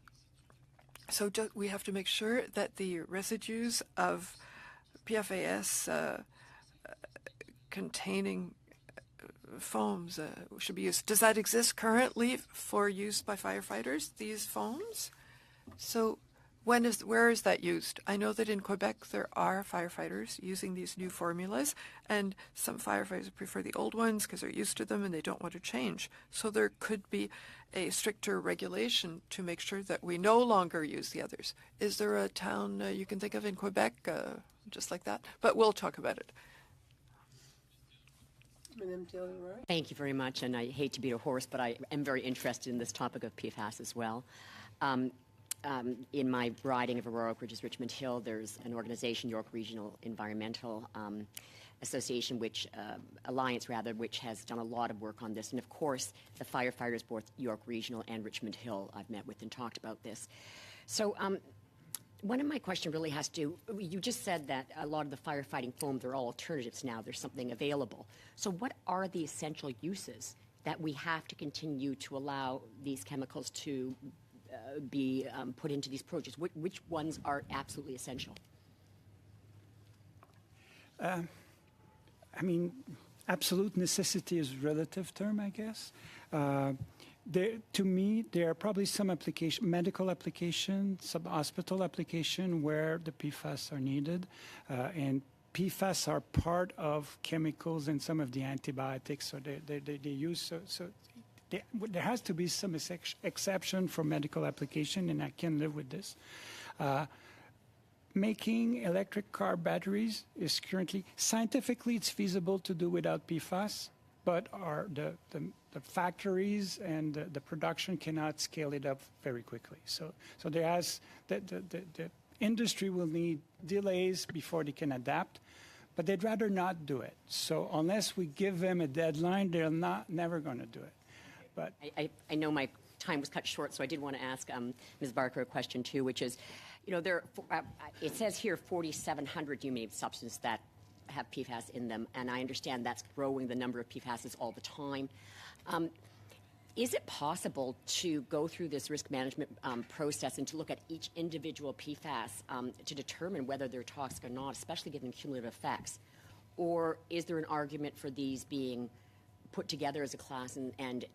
So we have to make sure that the residues of PFAS containing foams should be used. Does that exist currently for use by firefighters, these foams? So where is that used? I know that in Quebec there are firefighters using these new formulas, and some firefighters prefer the old ones because they're used to them and they don't want to change. So there could be a stricter regulation to make sure that we no longer use the others. Is there a town you can think of in Quebec just like that? But we'll talk about it. Thank you very much, and I hate to beat a horse, but I am very interested in this topic of PFAS as well. In my riding of Aurora, which is Richmond Hill, there's an organization, York Regional Environmental Association, Alliance, which has done a lot of work on this. And of course, the firefighters, both York Regional and Richmond Hill, I've met with and talked about this. So one of my questions really has to do, you just said that a lot of the firefighting foam, they're all alternatives now. There's something available. So what are the essential uses that we have to continue to allow these chemicals to be put into these projects? Which ones are absolutely essential? I mean, absolute necessity is a relative term, I guess. To me, there are probably some medical application, some hospital application where the PFAS are needed, and PFAS are part of chemicals in some of the antibiotics, so they use there has to be some exception for medical application, and I can live with this. Making electric car batteries is currently scientifically it's feasible to do without PFAS, but the factories and the production cannot scale it up very quickly. So there has the industry will need delays before they can adapt, but they'd rather not do it. So unless we give them a deadline, they're never going to do it. But I know my time was cut short, so I did want to ask Ms. Barker a question too, which is, it says here 4,700 human substances that have PFAS in them, and I understand that's growing the number of PFASs all the time. Is it possible to go through this risk management process and to look at each individual PFAS to determine whether they're toxic or not, especially given cumulative effects? Or is there an argument for these being put together as a class and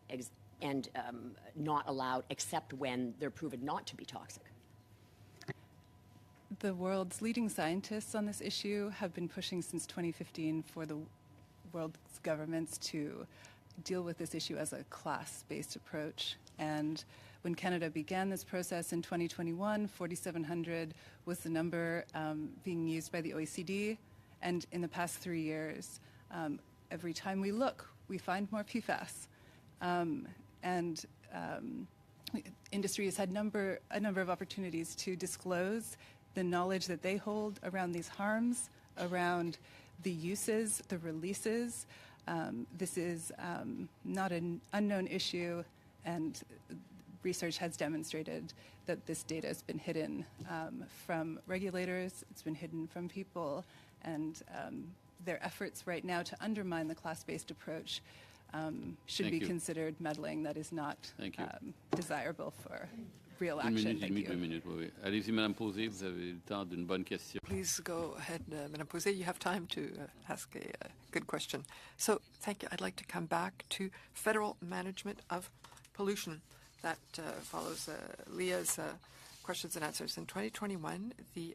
not allowed except when they're proven not to be toxic? The world's leading scientists on this issue have been pushing since 2015 for the world's governments to deal with this issue as a class-based approach. And when Canada began this process in 2021, 4,700 was the number being used by the OECD. And in the past 3 years, every time we look, we find more PFAS. Industry has had a number of opportunities to disclose the knowledge that they hold around these harms, around the uses, the releases. This is not an unknown issue, and research has demonstrated that this data has been hidden from regulators, it's been hidden from people, and their efforts right now to undermine the class-based approach should be considered meddling. That is not desirable for real action. Une minute, oui. Allez-y, Madame Posé, vous avez le temps d'une bonne question. Please go ahead, Madame Posé. You have time to ask a good question. So, thank you. I'd like to come back to federal management of pollution. That follows Leah's questions and answers. In 2021, the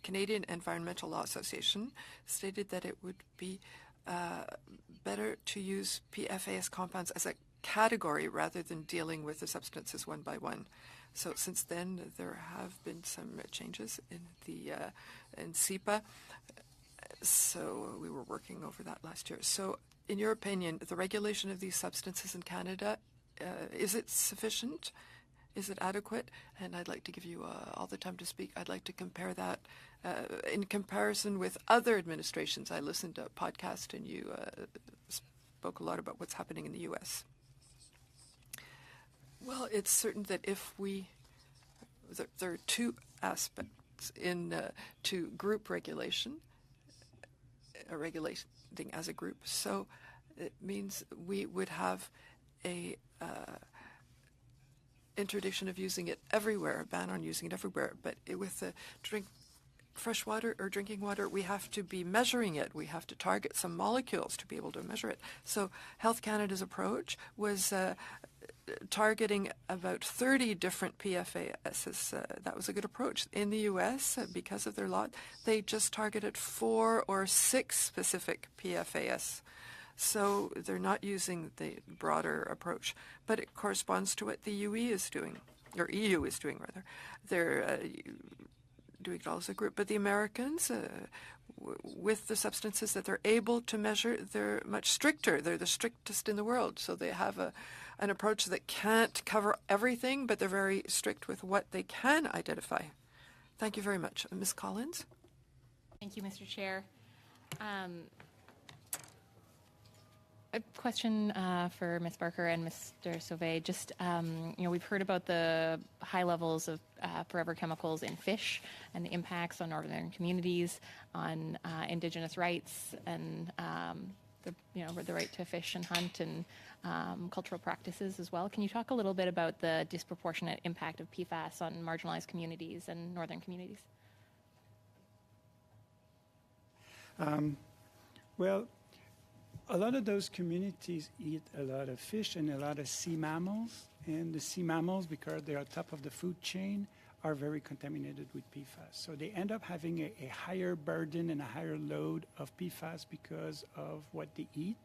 Canadian Environmental Law Association stated that it would be better to use PFAS compounds as a category rather than dealing with the substances one by one. So since then, there have been some changes in the in CEPA. So we were working over that last year. So in your opinion, the regulation of these substances in Canada, is it sufficient? Is it adequate? And I'd like to give you all the time to speak. I'd like to compare that in comparison with other administrations. I listened to a podcast and you spoke a lot about what's happening in the U.S. Well, it's certain that if there are two aspects to group regulation, regulating as a group. So it means we would have a interdiction of using it everywhere, a ban on using it everywhere. But with fresh water or drinking water, we have to be measuring it. We have to target some molecules to be able to measure it. So Health Canada's approach was targeting about 30 different PFASs. That was a good approach. In the U.S., because of their law, they just targeted 4 or 6 specific PFAS. So they're not using the broader approach. But it corresponds to what the EU is doing, or EU is doing, rather. They're doing it all as a group. But the Americans, with the substances that they're able to measure, they're much stricter. They're the strictest in the world. So they have an approach that can't cover everything, but they're very strict with what they can identify. Thank you very much. Ms. Collins? Thank you, Mr. Chair. A question for Ms. Barker and Mr. Sauvé. Just, we've heard about the high levels of forever chemicals in fish and the impacts on northern communities, on Indigenous rights, and the right to fish and hunt and cultural practices as well. Can you talk a little bit about the disproportionate impact of PFAS on marginalized communities and northern communities? Well, a lot of those communities eat a lot of fish and a lot of sea mammals, and the sea mammals, because they're on top of the food chain, are very contaminated with PFAS. So they end up having a higher burden and a higher load of PFAS because of what they eat.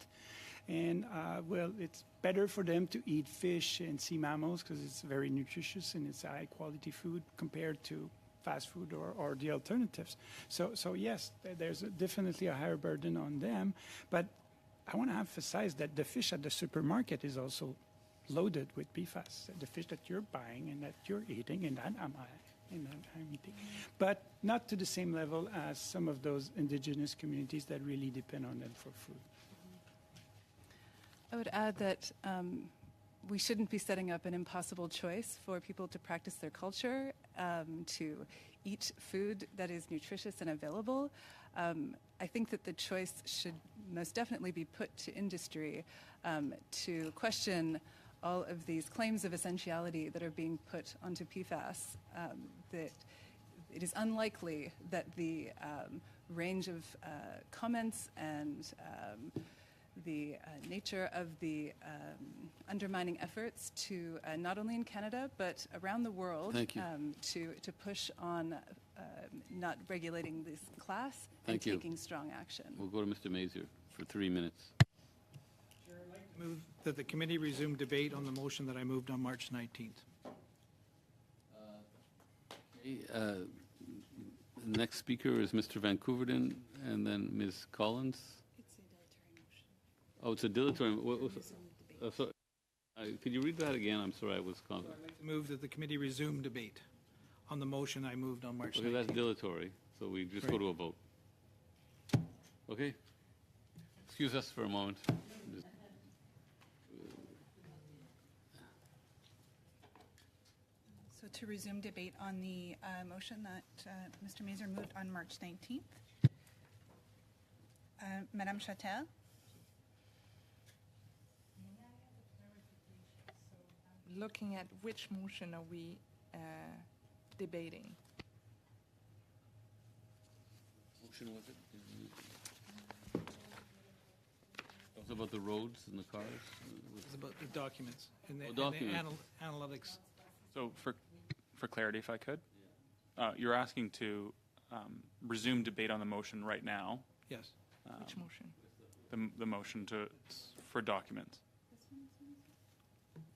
And, well, it's better for them to eat fish and sea mammals because it's very nutritious and it's high-quality food compared to fast food or the alternatives. So yes, there's definitely a higher burden on them. But I want to emphasize that the fish at the supermarket is also loaded with PFAS. The fish that you're buying and that you're eating and that I'm eating. But not to the same level as some of those indigenous communities that really depend on them for food. I would add that we shouldn't be setting up an impossible choice for people to practice their culture, to eat food that is nutritious and available. I think that the choice should most definitely be put to industry to question all of these claims of essentiality that are being put onto PFAS, that it is unlikely that the range of comments and the nature of the undermining efforts to not only in Canada but around the world to push on not regulating this class and taking strong action. We'll go to Mr. Mazier for 3 minutes. Chair, I'd like to move that the committee resume debate on the motion that I moved on March 19th. Next speaker is Mr. Van Koeverden and then Ms. Collins. Oh, it's a dilatory. Sorry. Could you read that again? I'm sorry, I was confused. I'd like to move that the committee resume debate on the motion I moved on March 19th. Okay, that's dilatory, so we just go to a vote. Okay? Excuse us for a moment. So to resume debate on the motion that Mr. Mazier moved on March 19th. Madame Chatel? Looking at which motion are we debating? Motion was it? It was about the roads and the cars? It's about the documents and the, analytics. So for clarity, if I could, you're asking to resume debate on the motion right now. Yes. Which motion? The motion for documents.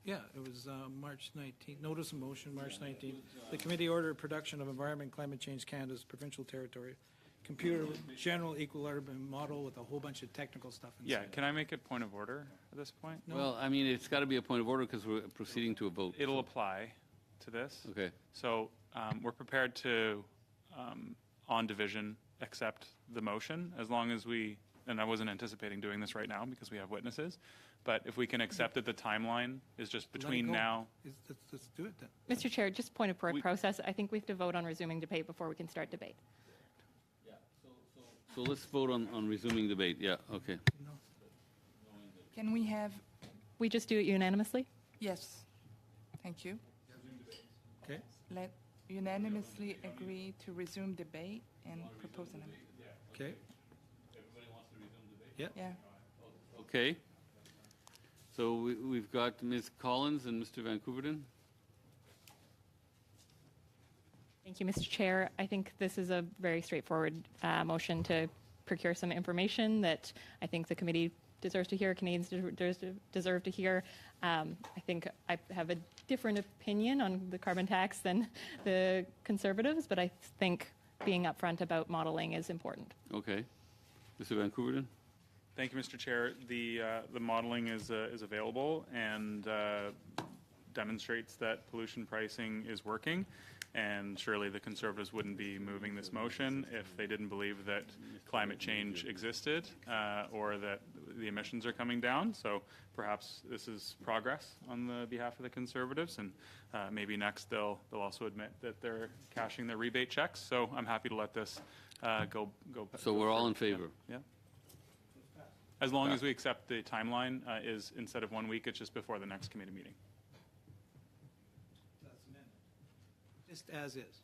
Yeah, it was March 19th. Notice of motion, March 19th. The committee ordered production of Environment Climate Change Canada's provincial territory. Computer general equilibrium model with a whole bunch of technical stuff inside. Yeah, can I make a point of order at this point? No. Well, I mean, it's got to be a point of order because we're proceeding to a vote. It'll apply to this. Okay. So we're prepared to, on division, accept the motion as long as we, and I wasn't anticipating doing this right now because we have witnesses, but if we can accept that the timeline is just between now. Let's do it then. Mr. Chair, just point of process. I think we have to vote on resuming debate before we can start debate. Yeah. So let's vote on resuming debate. Yeah. Okay. Can we have? We just do it unanimously? Yes. Thank you. Okay. Let unanimously agree to resume debate and propose an amendment. Okay. Everybody wants to resume debate? Yeah. Okay. So we've got Ms. Collins and Mr. Van Koeverden. Thank you, Mr. Chair. I think this is a very straightforward motion to procure some information that I think the committee deserves to hear, Canadians deserve to hear. I think I have a different opinion on the carbon tax than the Conservatives, but I think being upfront about modeling is important. Okay. Mr. Van Koeverden? Thank you, Mr. Chair. The modeling is available and demonstrates that pollution pricing is working. And surely the Conservatives wouldn't be moving this motion if they didn't believe that climate change existed or that the emissions are coming down. So perhaps this is progress on the behalf of the Conservatives, and maybe next they'll also admit that they're cashing their rebate checks. So I'm happy to let this go. So we're all in favor? Yeah. As long as we accept the timeline is instead of 1 week, it's just before the next committee meeting. Just as is.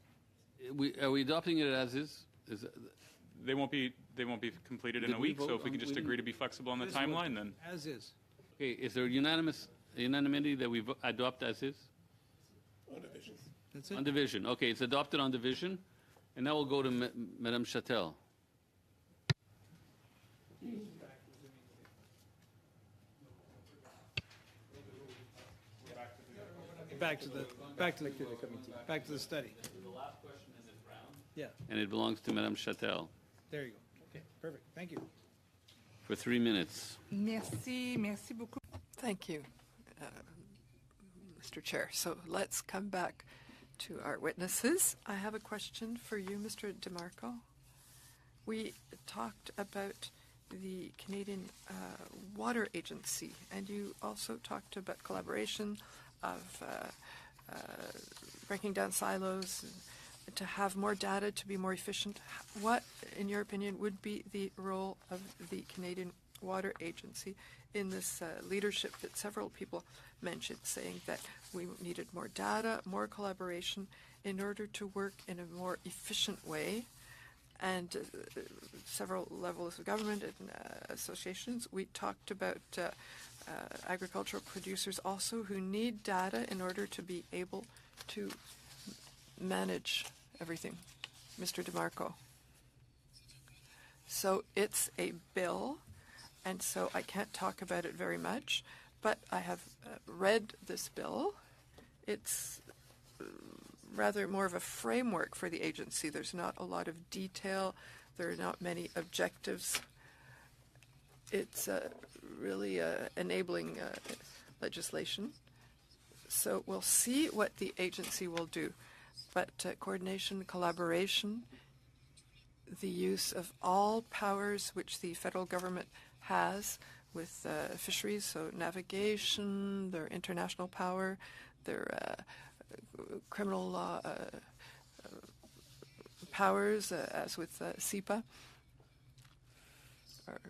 Are we adopting it as is? They won't be completed in Did a we week. So vote if we on- could just we agree to didn't- be flexible on the This timeline, one, then As is. Okay, is there unanimity that we adopt as is? That's it. On division. Okay, it's adopted on division. And now we'll go to Madame Châtel. Back to the study. Yeah, And it belongs to Madame Châtel there you go. Okay, perfect. Thank you. for 3 minutes. Merci, merci beaucoup. Thank you, Mr. Chair. So let's come back to our witnesses. I have a question for you, Mr. DeMarco. We talked about the Canadian Water Agency, and you also talked about collaboration of breaking down silos and to have more data to be more efficient. What, in your opinion, would be the role of the Canadian Water Agency in this leadership that several people mentioned, saying that we needed more data, more collaboration in order to work in a more efficient way? And several levels of government and associations. We talked about agricultural producers also who need data in order to be able to manage everything. Mr. DeMarco. So it's a bill, and so I can't talk about it very much, but I have read this bill. It's rather more of a framework for the agency. There's not a lot of detail. There are not many objectives. It's really enabling legislation. So we'll see what the agency will do. But coordination, collaboration, the use of all powers which the federal government has with fisheries, so navigation, their international power, their criminal law powers, as with CEPA, or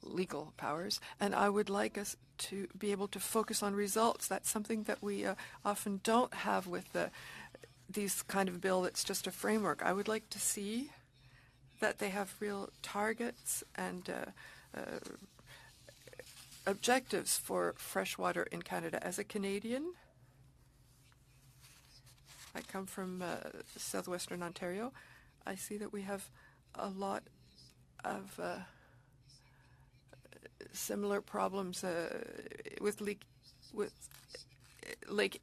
legal powers. And I would like us to be able to focus on results. That's something that we often don't have with these kind of bill that's just a framework. I would like to see that they have real targets and objectives for freshwater in Canada. As a Canadian, I come from southwestern Ontario. I see that we have a lot of similar problems with Lake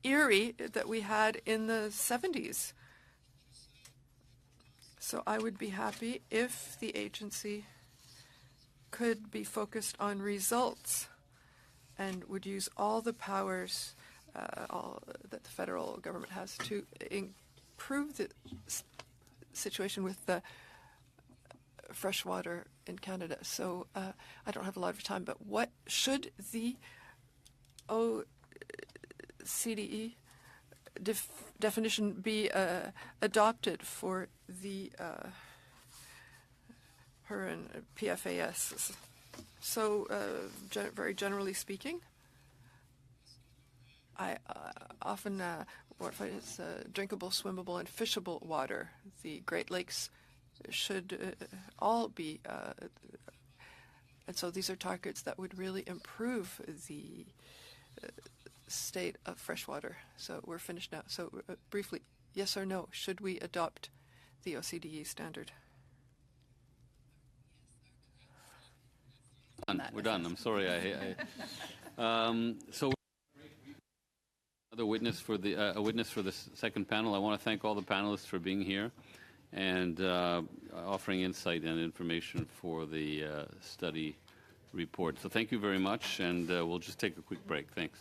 Erie that we had in the 70s. So I would be happy if the agency could be focused on results and would use all the powers that the federal government has to improve the situation with the freshwater in Canada. So I don't have a lot of time, but what should the OCDE definition be adopted for the HER and PFAS? So very generally speaking, I often what is drinkable, swimmable, and fishable water. The Great Lakes should all be, and so these are targets that would really improve the state of freshwater. So we're finished now. So briefly, yes or no, should we adopt the OCDE standard? We're done. I'm sorry. So another witness for the a witness for the second panel. I want to thank all the panelists for being here and offering insight and information for the study report. So thank you very much, and we'll just take a quick break. Thanks.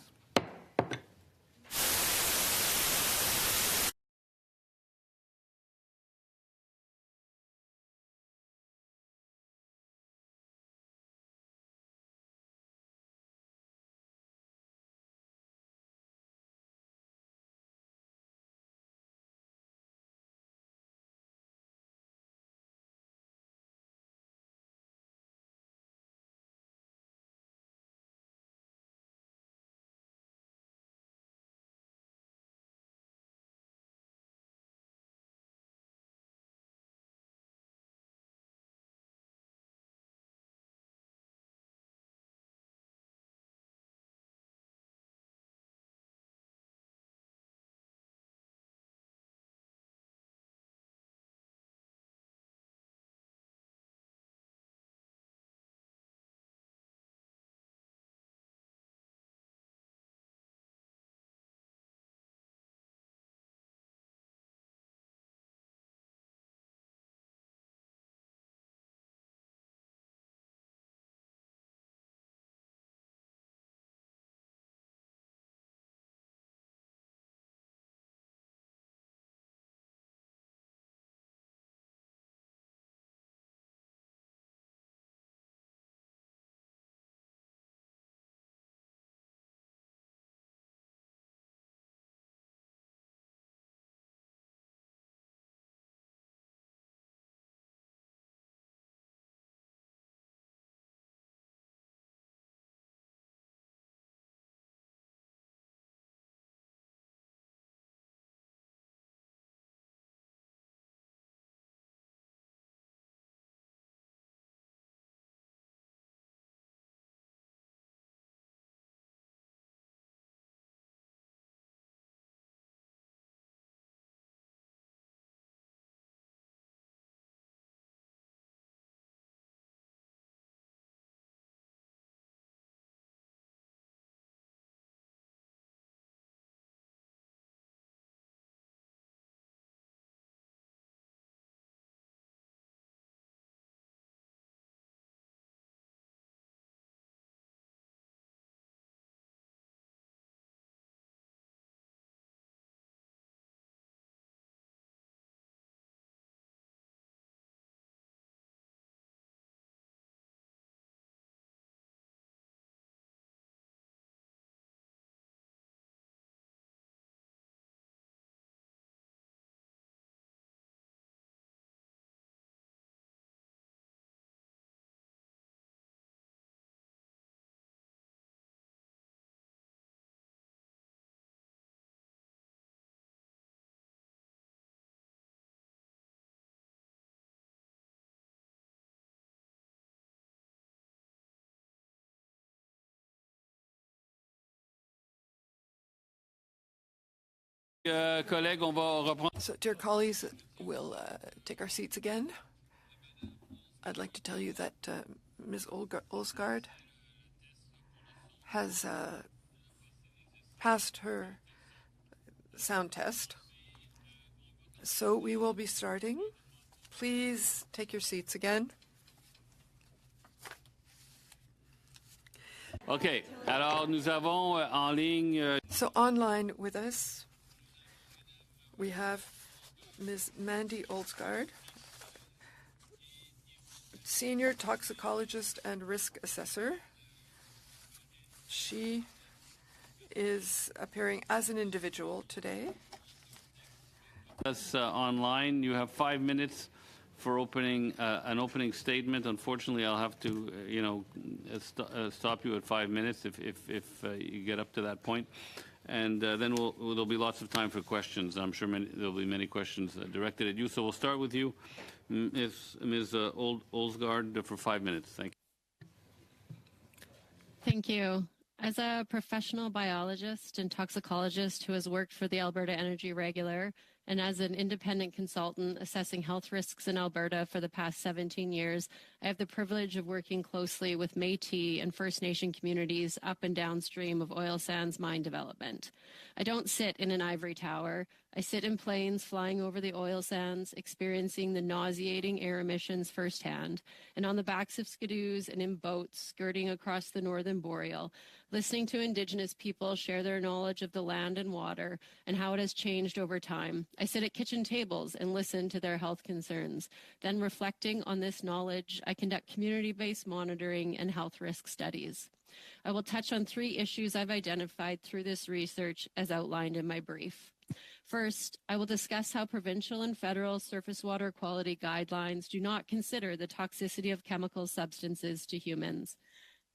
Collègues, on va reprendre. So, dear colleagues, we'll take our seats again. I'd like to tell you that Ms. Olsgaard has passed her sound test. So we will be starting. Please take your seats again. OK. Alors, nous avons en ligne. So online with us, we have Ms. Mandy Olsgaard, Senior Toxicologist and Risk Assessor. She is appearing as an individual today. Us online. You have 5 minutes for opening an opening statement. Unfortunately, I'll have to, stop you at 5 minutes if you get up to that point, and then there'll be lots of time for questions. I'm sure there'll be many questions directed at you. So we'll start with you, Ms. Olsgaard, for 5 minutes. Thank you. Thank you. As a professional biologist and toxicologist who has worked for the Alberta Energy Regulator, and as an independent consultant assessing health risks in Alberta for the past 17 years, I have the privilege of working closely with Métis and First Nation communities up and downstream of oil sands mine development. I don't sit in an ivory tower. I sit in planes flying over the oil sands, experiencing the nauseating air emissions firsthand, and on the backs of skidoos and in boats skirting across the Northern Boreal, listening to Indigenous people share their knowledge of the land and water and how it has changed over time. I sit at kitchen tables and listen to their health concerns. Then, reflecting on this knowledge, I conduct community-based monitoring and health risk studies. I will touch on 3 issues I've identified through this research as outlined in my brief. First, I will discuss how provincial and federal surface water quality guidelines do not consider the toxicity of chemical substances to humans.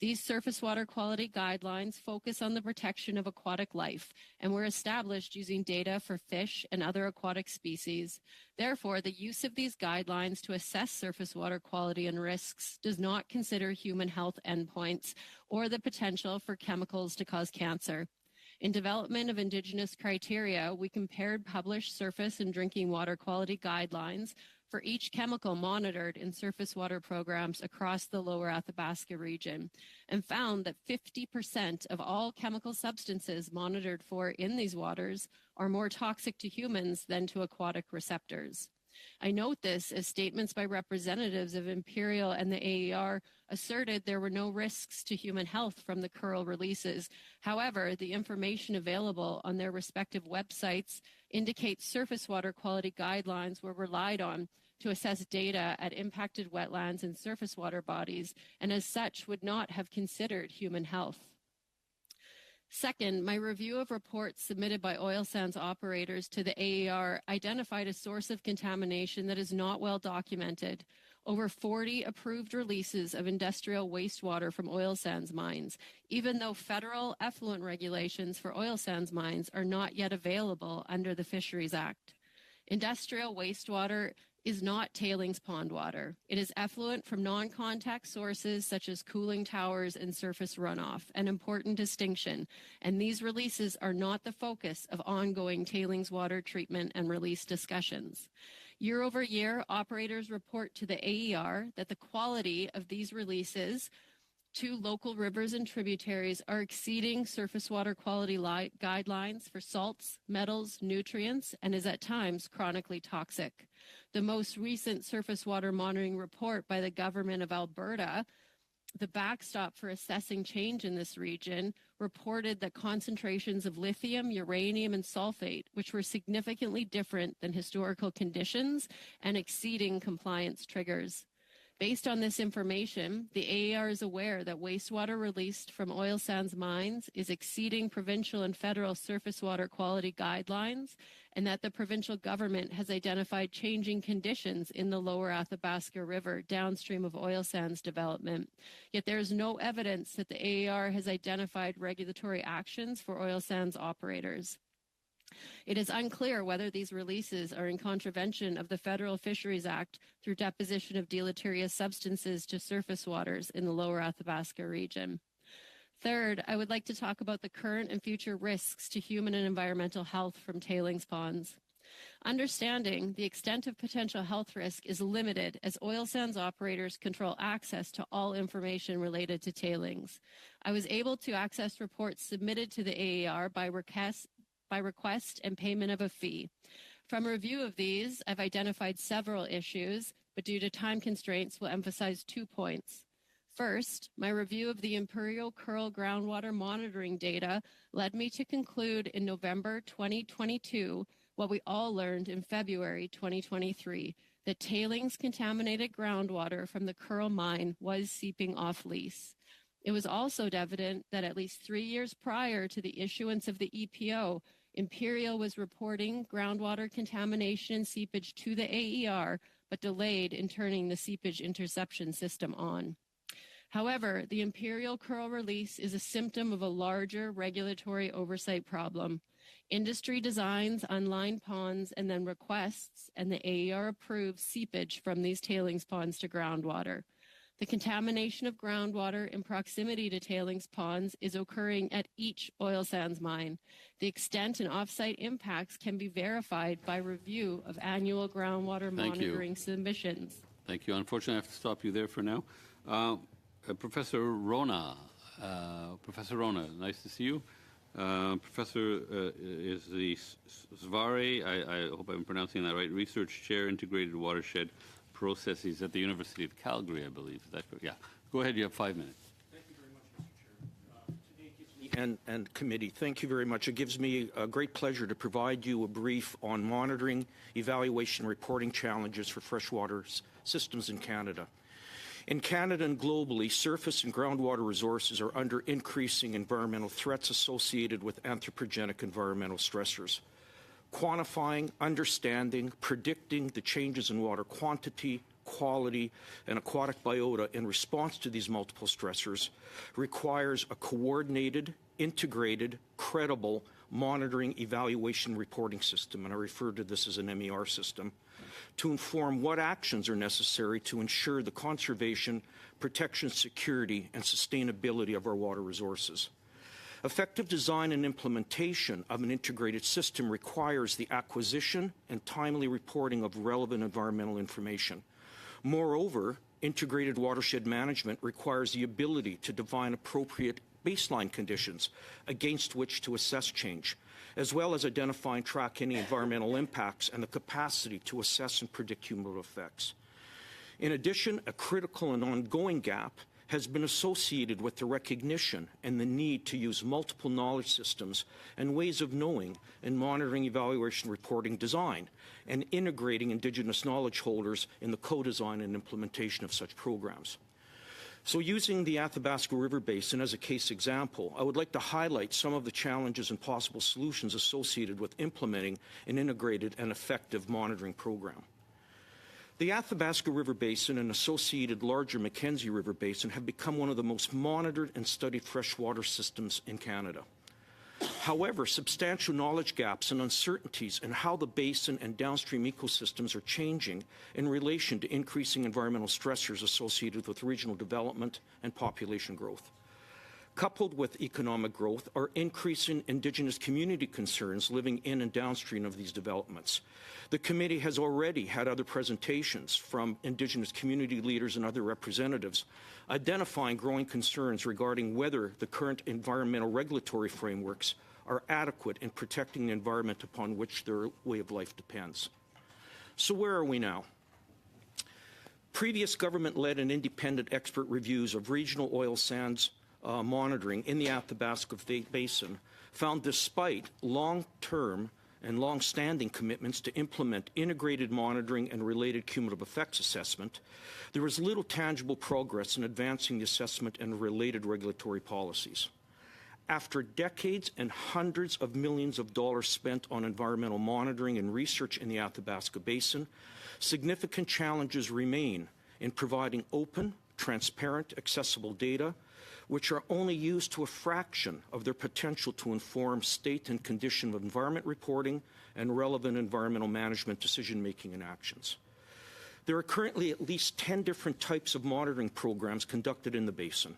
These surface water quality guidelines focus on the protection of aquatic life and were established using data for fish and other aquatic species. Therefore, the use of these guidelines to assess surface water quality and risks does not consider human health endpoints or the potential for chemicals to cause cancer. In development of Indigenous criteria, we compared published surface and drinking water quality guidelines for each chemical monitored in surface water programs across the Lower Athabasca region and found that 50% of all chemical substances monitored for in these waters are more toxic to humans than to aquatic receptors. I note this as statements by representatives of Imperial and the AER asserted there were no risks to human health from the Curl releases. However, the information available on their respective websites indicates surface water quality guidelines were relied on to assess data at impacted wetlands and surface water bodies, and as such would not have considered human health. Second, my review of reports submitted by oil sands operators to the AER identified a source of contamination that is not well documented. Over 40 approved releases of industrial wastewater from oil sands mines, even though federal effluent regulations for oil sands mines are not yet available under the Fisheries Act. Industrial wastewater is not tailings pond water. It is effluent from non-contact sources such as cooling towers and surface runoff, an important distinction, and these releases are not the focus of ongoing tailings water treatment and release discussions. Year over year, operators report to the AER that the quality of these releases to local rivers and tributaries are exceeding surface water quality guidelines for salts, metals, nutrients, and is at times chronically toxic. The most recent surface water monitoring report by the government of Alberta, the backstop for assessing change in this region, reported that concentrations of lithium, uranium, and sulfate, which were significantly different than historical conditions and exceeding compliance triggers. Based on this information, the AER is aware that wastewater released from oil sands mines is exceeding provincial and federal surface water quality guidelines, and that the provincial government has identified changing conditions in the Lower Athabasca River downstream of oil sands development. Yet there is no evidence that the AER has identified regulatory actions for oil sands operators. It is unclear whether these releases are in contravention of the Federal Fisheries Act through deposition of deleterious substances to surface waters in the Lower Athabasca region. Third, I would like to talk about the current and future risks to human and environmental health from tailings ponds. Understanding the extent of potential health risk is limited as oil sands operators control access to all information related to tailings. I was able to access reports submitted to the AER by request and payment of a fee. From a review of these, I've identified several issues, but due to time constraints, will emphasize 2 points. First, my review of the Imperial Curl groundwater monitoring data led me to conclude in November 2022 what we all learned in February 2023, that tailings contaminated groundwater from the Curl mine was seeping off lease. It was also evident that at least 3 years prior to the issuance of the EPO, Imperial was reporting groundwater contamination and seepage to the AER, but delayed in turning the seepage interception system on. However, the Imperial Curl release is a symptom of a larger regulatory oversight problem. Industry designs unlined ponds and then requests, and the AER approves seepage from these tailings ponds to groundwater. The contamination of groundwater in proximity to tailings ponds is occurring at each oil sands mine. The extent and offsite impacts can be verified by review of annual groundwater monitoring submissions. Thank you. Unfortunately, I have to stop you there for now. Professor Rona. Professor Rona, nice to see you. Professor is the Svare, I hope I'm pronouncing that right, Research Chair, Integrated Watershed Processes at the University of Calgary, I believe. Is that correct? Yeah. Go ahead, you have 5 minutes. Thank you very much, Mr. Chair. And committee, thank you very much. It gives me a great pleasure to provide you a brief on monitoring, evaluation, reporting challenges for freshwater systems in Canada. In Canada and globally, surface and groundwater resources are under increasing environmental threats associated with anthropogenic environmental stressors. Quantifying, understanding, predicting the changes in water quantity, quality, and aquatic biota in response to these multiple stressors requires a coordinated, integrated, credible monitoring, evaluation, reporting system, and I refer to this as an MER system, to inform what actions are necessary to ensure the conservation, protection, security, and sustainability of our water resources. Effective design and implementation of an integrated system requires the acquisition and timely reporting of relevant environmental information. Moreover, integrated watershed management requires the ability to define appropriate baseline conditions against which to assess change, as well as identify and track any environmental impacts and the capacity to assess and predict cumulative effects. In addition, a critical and ongoing gap has been associated with the recognition and the need to use multiple knowledge systems and ways of knowing in monitoring, evaluation, reporting, design, and integrating Indigenous knowledge holders in the co-design and implementation of such programs. So using the Athabasca River Basin as a case example, I would like to highlight some of the challenges and possible solutions associated with implementing an integrated and effective monitoring program. The Athabasca River Basin and associated larger Mackenzie River Basin have become one of the most monitored and studied freshwater systems in Canada. However, substantial knowledge gaps and uncertainties in how the basin and downstream ecosystems are changing in relation to increasing environmental stressors associated with regional development and population growth. Coupled with economic growth are increasing Indigenous community concerns living in and downstream of these developments. The committee has already had other presentations from Indigenous community leaders and other representatives identifying growing concerns regarding whether the current environmental regulatory frameworks are adequate in protecting the environment upon which their way of life depends. So where are we now? Previous government-led and independent expert reviews of regional oil sands monitoring in the Athabasca Basin found despite long-term and long-standing commitments to implement integrated monitoring and related cumulative effects assessment, there was little tangible progress in advancing the assessment and related regulatory policies. After decades and hundreds of millions of dollars spent on environmental monitoring and research in the Athabasca Basin, significant challenges remain in providing open, transparent, accessible data which are only used to a fraction of their potential to inform state and condition of environment reporting and relevant environmental management decision-making and actions. There are currently at least 10 different types of monitoring programs conducted in the basin.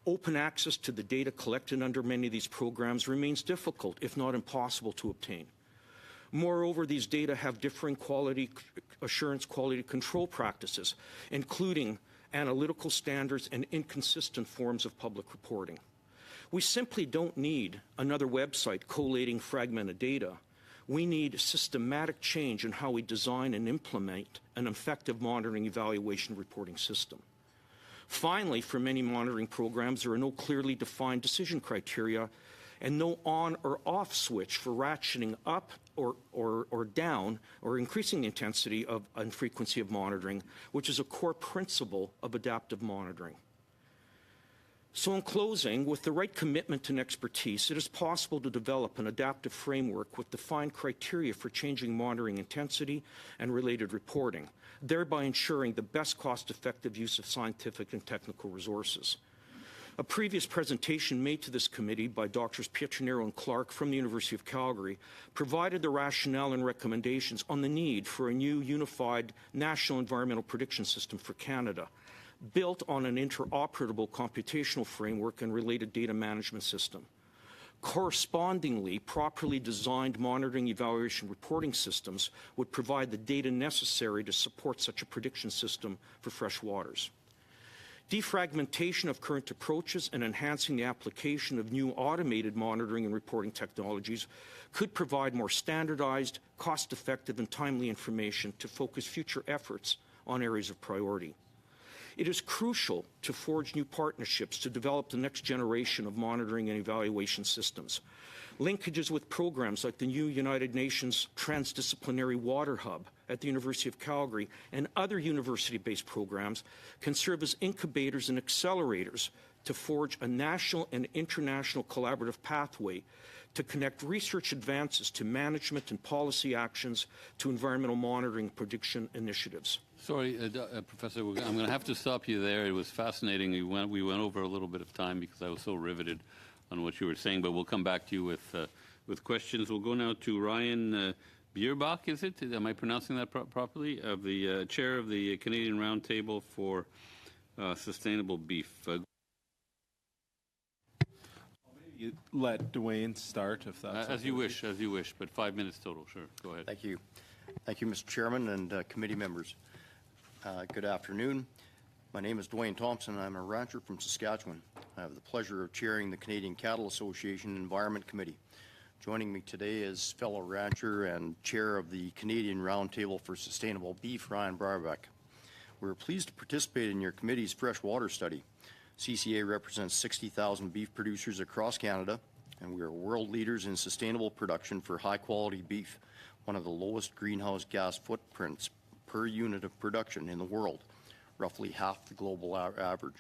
Open access to the data collected under many of these programs remains difficult, if not impossible, to obtain. Moreover, these data have differing quality assurance, quality control practices, including analytical standards and inconsistent forms of public reporting. We simply don't need another website collating fragmented data. We need systematic change in how we design and implement an effective monitoring, evaluation, reporting system. Finally, for many monitoring programs, there are no clearly defined decision criteria and no on or off switch for ratcheting up or down or increasing the intensity of and frequency of monitoring, which is a core principle of adaptive monitoring. So in closing, with the right commitment and expertise, it is possible to develop an adaptive framework with defined criteria for changing monitoring intensity and related reporting, thereby ensuring the best cost-effective use of scientific and technical resources. A previous presentation made to this committee by Drs. Pietranero and Clark from the University of Calgary provided the rationale and recommendations on the need for a new unified national environmental prediction system for Canada, built on an interoperable computational framework and related data management system. Correspondingly, properly designed monitoring, evaluation, reporting systems would provide the data necessary to support such a prediction system for fresh waters. Defragmentation of current approaches and enhancing the application of new automated monitoring and reporting technologies could provide more standardized, cost-effective, and timely information to focus future efforts on areas of priority. It is crucial to forge new partnerships to develop the next generation of monitoring and evaluation systems. Linkages with programs like the new United Nations Transdisciplinary Water Hub at the University of Calgary and other university-based programs can serve as incubators and accelerators to forge a national and international collaborative pathway to connect research advances to management and policy actions to environmental monitoring and prediction initiatives. Sorry, Professor, I'm going to have to stop you there. It was fascinating. We went over a little bit of time because I was so riveted on what you were saying, but we'll come back to you with questions. We'll go now to Ryan Bierbach, is it? Am I pronouncing that properly? Of the chair of the Canadian Roundtable for Sustainable Beef. You let Dwayne start, if that's as you wish, but 5 minutes total. Sure, go ahead. Thank you. Thank you, Mr. Chairman and committee members. Good afternoon. My name is Dwayne Thompson. I'm a rancher from Saskatchewan. I have the pleasure of chairing the Canadian Cattle Association Environment Committee. Joining me today is fellow rancher and chair of the Canadian Roundtable for Sustainable Beef, Ryan Barbeck. We're pleased to participate in your committee's freshwater study. CCA represents 60,000 beef producers across Canada, and we are world leaders in sustainable production for high-quality beef, one of the lowest greenhouse gas footprints per unit of production in the world, roughly half the global average.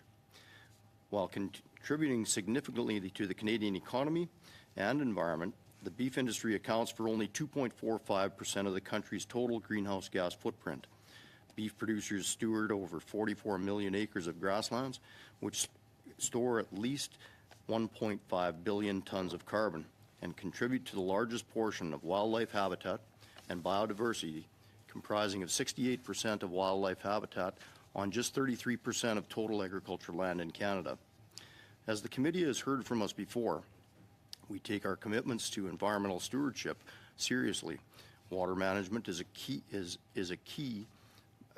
While contributing significantly to the Canadian economy and environment, the beef industry accounts for only 2.45% of the country's total greenhouse gas footprint. Beef producers steward over 44 million acres of grasslands, which store at least 1.5 billion tons of carbon and contribute to the largest portion of wildlife habitat and biodiversity, comprising of 68% of wildlife habitat on just 33% of total agricultural land in Canada. As the committee has heard from us before, we take our commitments to environmental stewardship seriously. Water management is a key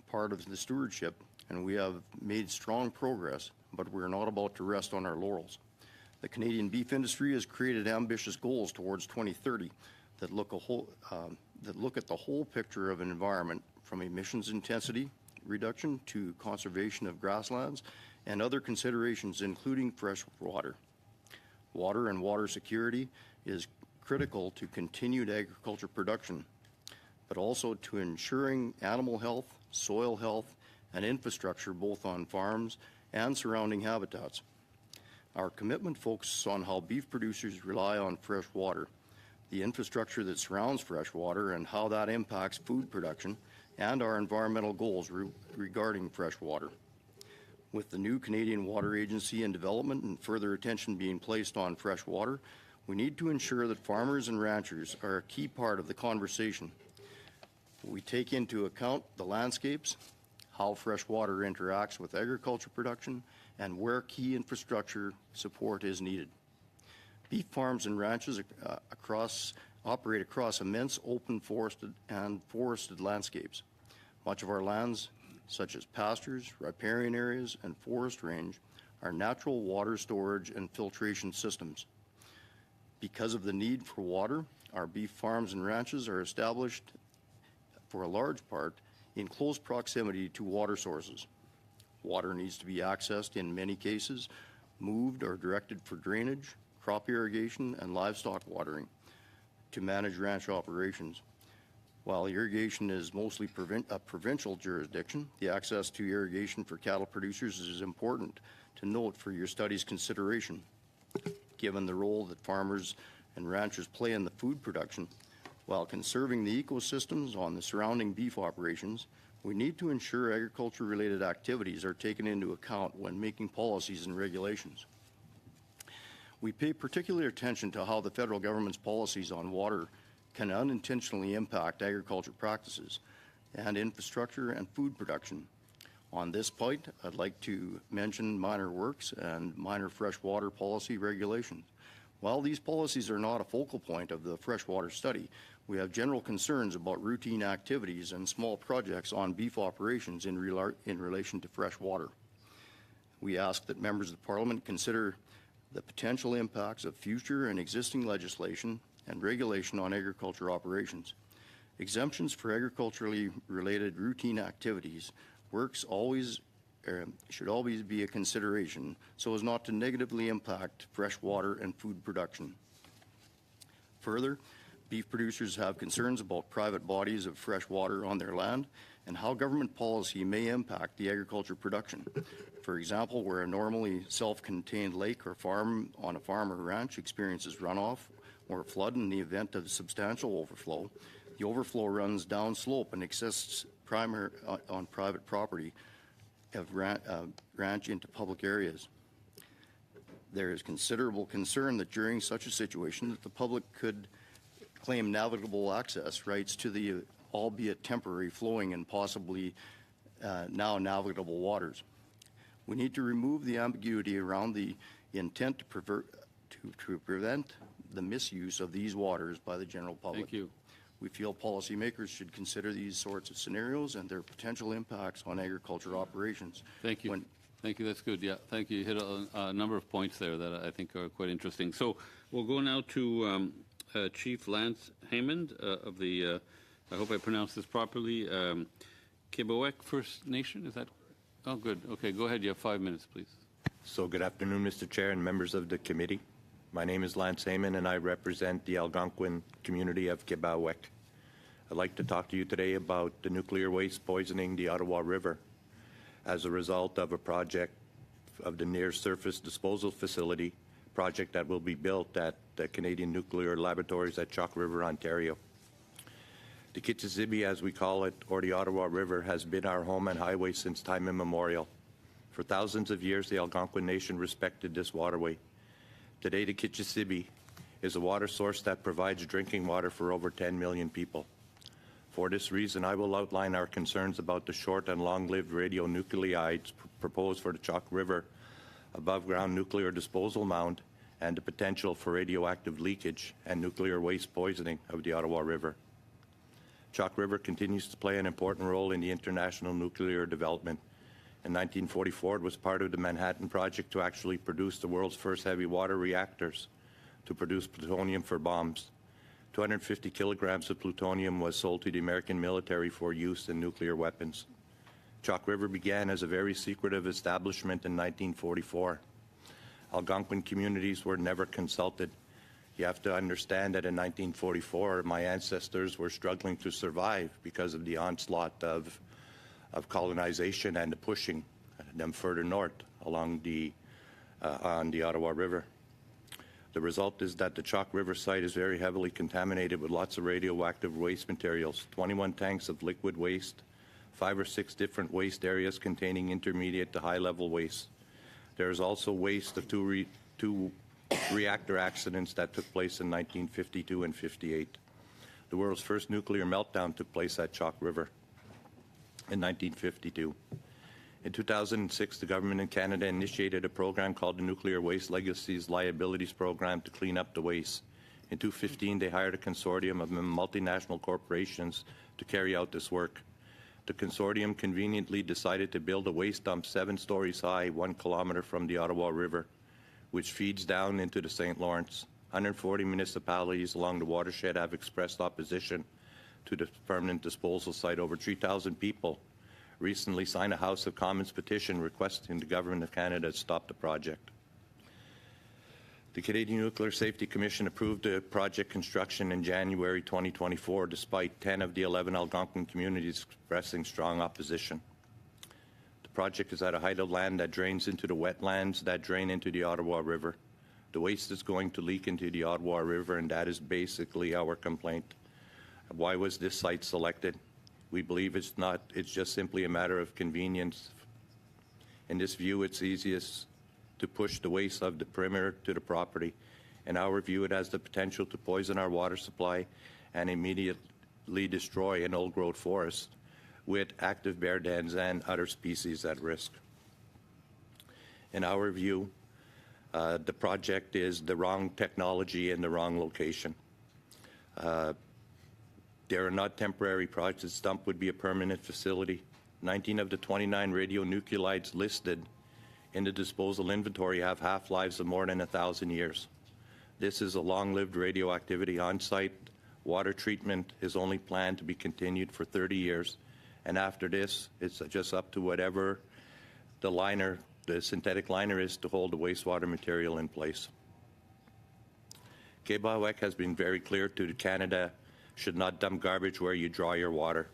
part of the stewardship, and we have made strong progress, but we're not about to rest on our laurels. The Canadian beef industry has created ambitious goals towards 2030 that look at the whole picture of an environment, from emissions intensity reduction to conservation of grasslands and other considerations, including fresh water. Water and water security is critical to continued agriculture production, but also to ensuring animal health, soil health, and infrastructure both on farms and surrounding habitats. Our commitment focuses on how beef producers rely on fresh water, the infrastructure that surrounds fresh water, and how that impacts food production and our environmental goals regarding fresh water. With the new Canadian Water Agency in development and further attention being placed on fresh water, we need to ensure that farmers and ranchers are a key part of the conversation. We take into account the landscapes, how fresh water interacts with agriculture production, and where key infrastructure support is needed. Beef farms and ranches operate across immense open forested landscapes. Much of our lands, such as pastures, riparian areas, and forest range, are natural water storage and filtration systems. Because of the need for water, our beef farms and ranches are established, for a large part, in close proximity to water sources. Water needs to be accessed in many cases, moved or directed for drainage, crop irrigation, and livestock watering to manage ranch operations. While irrigation is mostly a provincial jurisdiction, the access to irrigation for cattle producers is important to note for your study's consideration. Given the role that farmers and ranchers play in the food production, while conserving the ecosystems on the surrounding beef operations, we need to ensure agriculture-related activities are taken into account when making policies and regulations. We pay particular attention to how the federal government's policies on water can unintentionally impact agriculture practices and infrastructure and food production. On this point, I'd like to mention minor works and minor freshwater policy regulations. While these policies are not a focal point of the freshwater study, we have general concerns about routine activities and small projects on beef operations in relation to fresh water. We ask that members of the Parliament consider the potential impacts of future and existing legislation and regulation on agriculture operations. Exemptions for agriculturally related routine activities should always be a consideration so as not to negatively impact fresh water and food production. Further, beef producers have concerns about private bodies of fresh water on their land and how government policy may impact the agriculture production. For example, where a normally self-contained lake or farm on a farm or ranch experiences runoff or flood in the event of substantial overflow, the overflow runs downslope and exists on private property of ranch into public areas. There is considerable concern that during such a situation that the public could claim navigable access rights to the albeit temporary flowing and possibly now navigable waters. We need to remove the ambiguity around the intent to prevent the misuse of these waters by the general public. Thank you. We feel policymakers should consider these sorts of scenarios and their potential impacts on agriculture operations. Thank you. Thank you. That's good. Yeah, thank you. You hit a number of points there that I think are quite interesting. So we'll go now to Chief Lance Hammond of the, I hope I pronounced this properly, Kibowek First Nation. Is that? Oh, good. Okay, go ahead. You have 5 minutes, please. So good afternoon, Mr. Chair and members of the committee. My name is Lance Hammond, and I represent the Algonquin community of Kibowek. I'd like to talk to you today about the nuclear waste poisoning the Ottawa River as a result of a project of the near-surface disposal facility project that will be built at the Canadian Nuclear Laboratories at Chalk River, Ontario. The Kitchissippi, as we call it, or the Ottawa River, has been our home and highway since time immemorial. For thousands of years, the Algonquin Nation respected this waterway. Today, the Kitchissippi is a water source that provides drinking water for over 10 million people. For this reason, I will outline our concerns about the short and long-lived radionuclides proposed for the Chalk River above-ground nuclear disposal mound and the potential for radioactive leakage and nuclear waste poisoning of the Ottawa River. Chalk River continues to play an important role in the international nuclear development. In 1944, it was part of the Manhattan Project to actually produce the world's first heavy water reactors to produce plutonium for bombs. 250 kilograms of plutonium was sold to the American military for use in nuclear weapons. Chalk River began as a very secretive establishment in 1944. Algonquin communities were never consulted. You have to understand that in 1944, my ancestors were struggling to survive because of the onslaught of colonization and the pushing them further north along on the Ottawa River. The result is that the Chalk River site is very heavily contaminated with lots of radioactive waste materials, 21 tanks of liquid waste, 5 or 6 different waste areas containing intermediate to high-level waste. There is also waste of two reactor accidents that took place in 1952 and 58. The world's first nuclear meltdown took place at Chalk River in 1952. In 2006, the government in Canada initiated a program called the Nuclear Waste Legacies Liabilities Program to clean up the waste. In 2015, they hired a consortium of multinational corporations to carry out this work. The consortium conveniently decided to build a waste dump 7 stories high, 1 kilometer from the Ottawa River, which feeds down into the St. Lawrence. 140 municipalities along the watershed have expressed opposition to the permanent disposal site. Over 3,000 people recently signed a House of Commons petition requesting the Government of Canada to stop the project. The Canadian Nuclear Safety Commission approved the project construction in January 2024, despite 10 of the 11 Algonquin communities expressing strong opposition. The project is at a height of land that drains into the wetlands that drain into the Ottawa River. The waste is going to leak into the Ottawa River, and that is basically our complaint. Why was this site selected? We believe it's just simply a matter of convenience. In this view, it's easiest to push the waste of the perimeter to the property. In our view, it has the potential to poison our water supply and immediately destroy an old-growth forest with active bear dens and other species at risk. In our view, the project is the wrong technology in the wrong location. There are not temporary projects. This dump would be a permanent facility. 19 of the 29 radionuclides listed in the disposal inventory have half-lives of more than 1,000 years. This is a long-lived radioactivity on-site. Water treatment is only planned to be continued for 30 years. And after this, it's just up to whatever the synthetic liner is to hold the wastewater material in place. Quebec has been very clear to Canada should not dump garbage where you draw your water.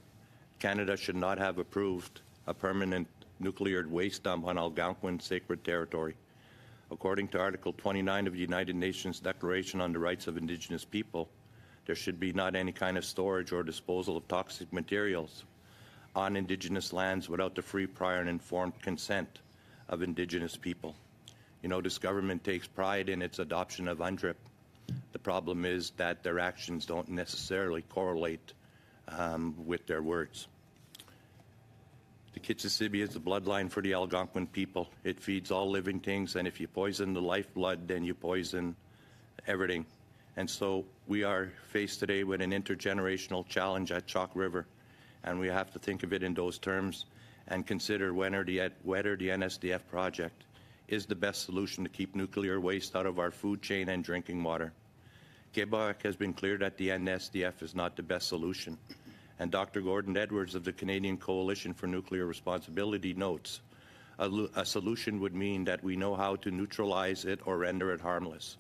Canada should not have approved a permanent nuclear waste dump on Algonquin sacred territory. According to Article 29 of the United Nations Declaration on the Rights of Indigenous People, there should be not any kind of storage or disposal of toxic materials on Indigenous lands without the free, prior, and informed consent of Indigenous people. You know, this government takes pride in its adoption of UNDRIP. The problem is that their actions don't necessarily correlate with their words. The Kitsisibi is the bloodline for the Algonquin people. It feeds all living things, and if you poison the lifeblood, then you poison everything. And so we are faced today with an intergenerational challenge at Chalk River, and we have to think of it in those terms and consider whether the NSDF project is the best solution to keep nuclear waste out of our food chain and drinking water. Quebec has been clear that the NSDF is not the best solution. And Dr. Gordon Edwards of the Canadian Coalition for Nuclear Responsibility notes, a solution would mean that we know how to neutralize it or render it harmless.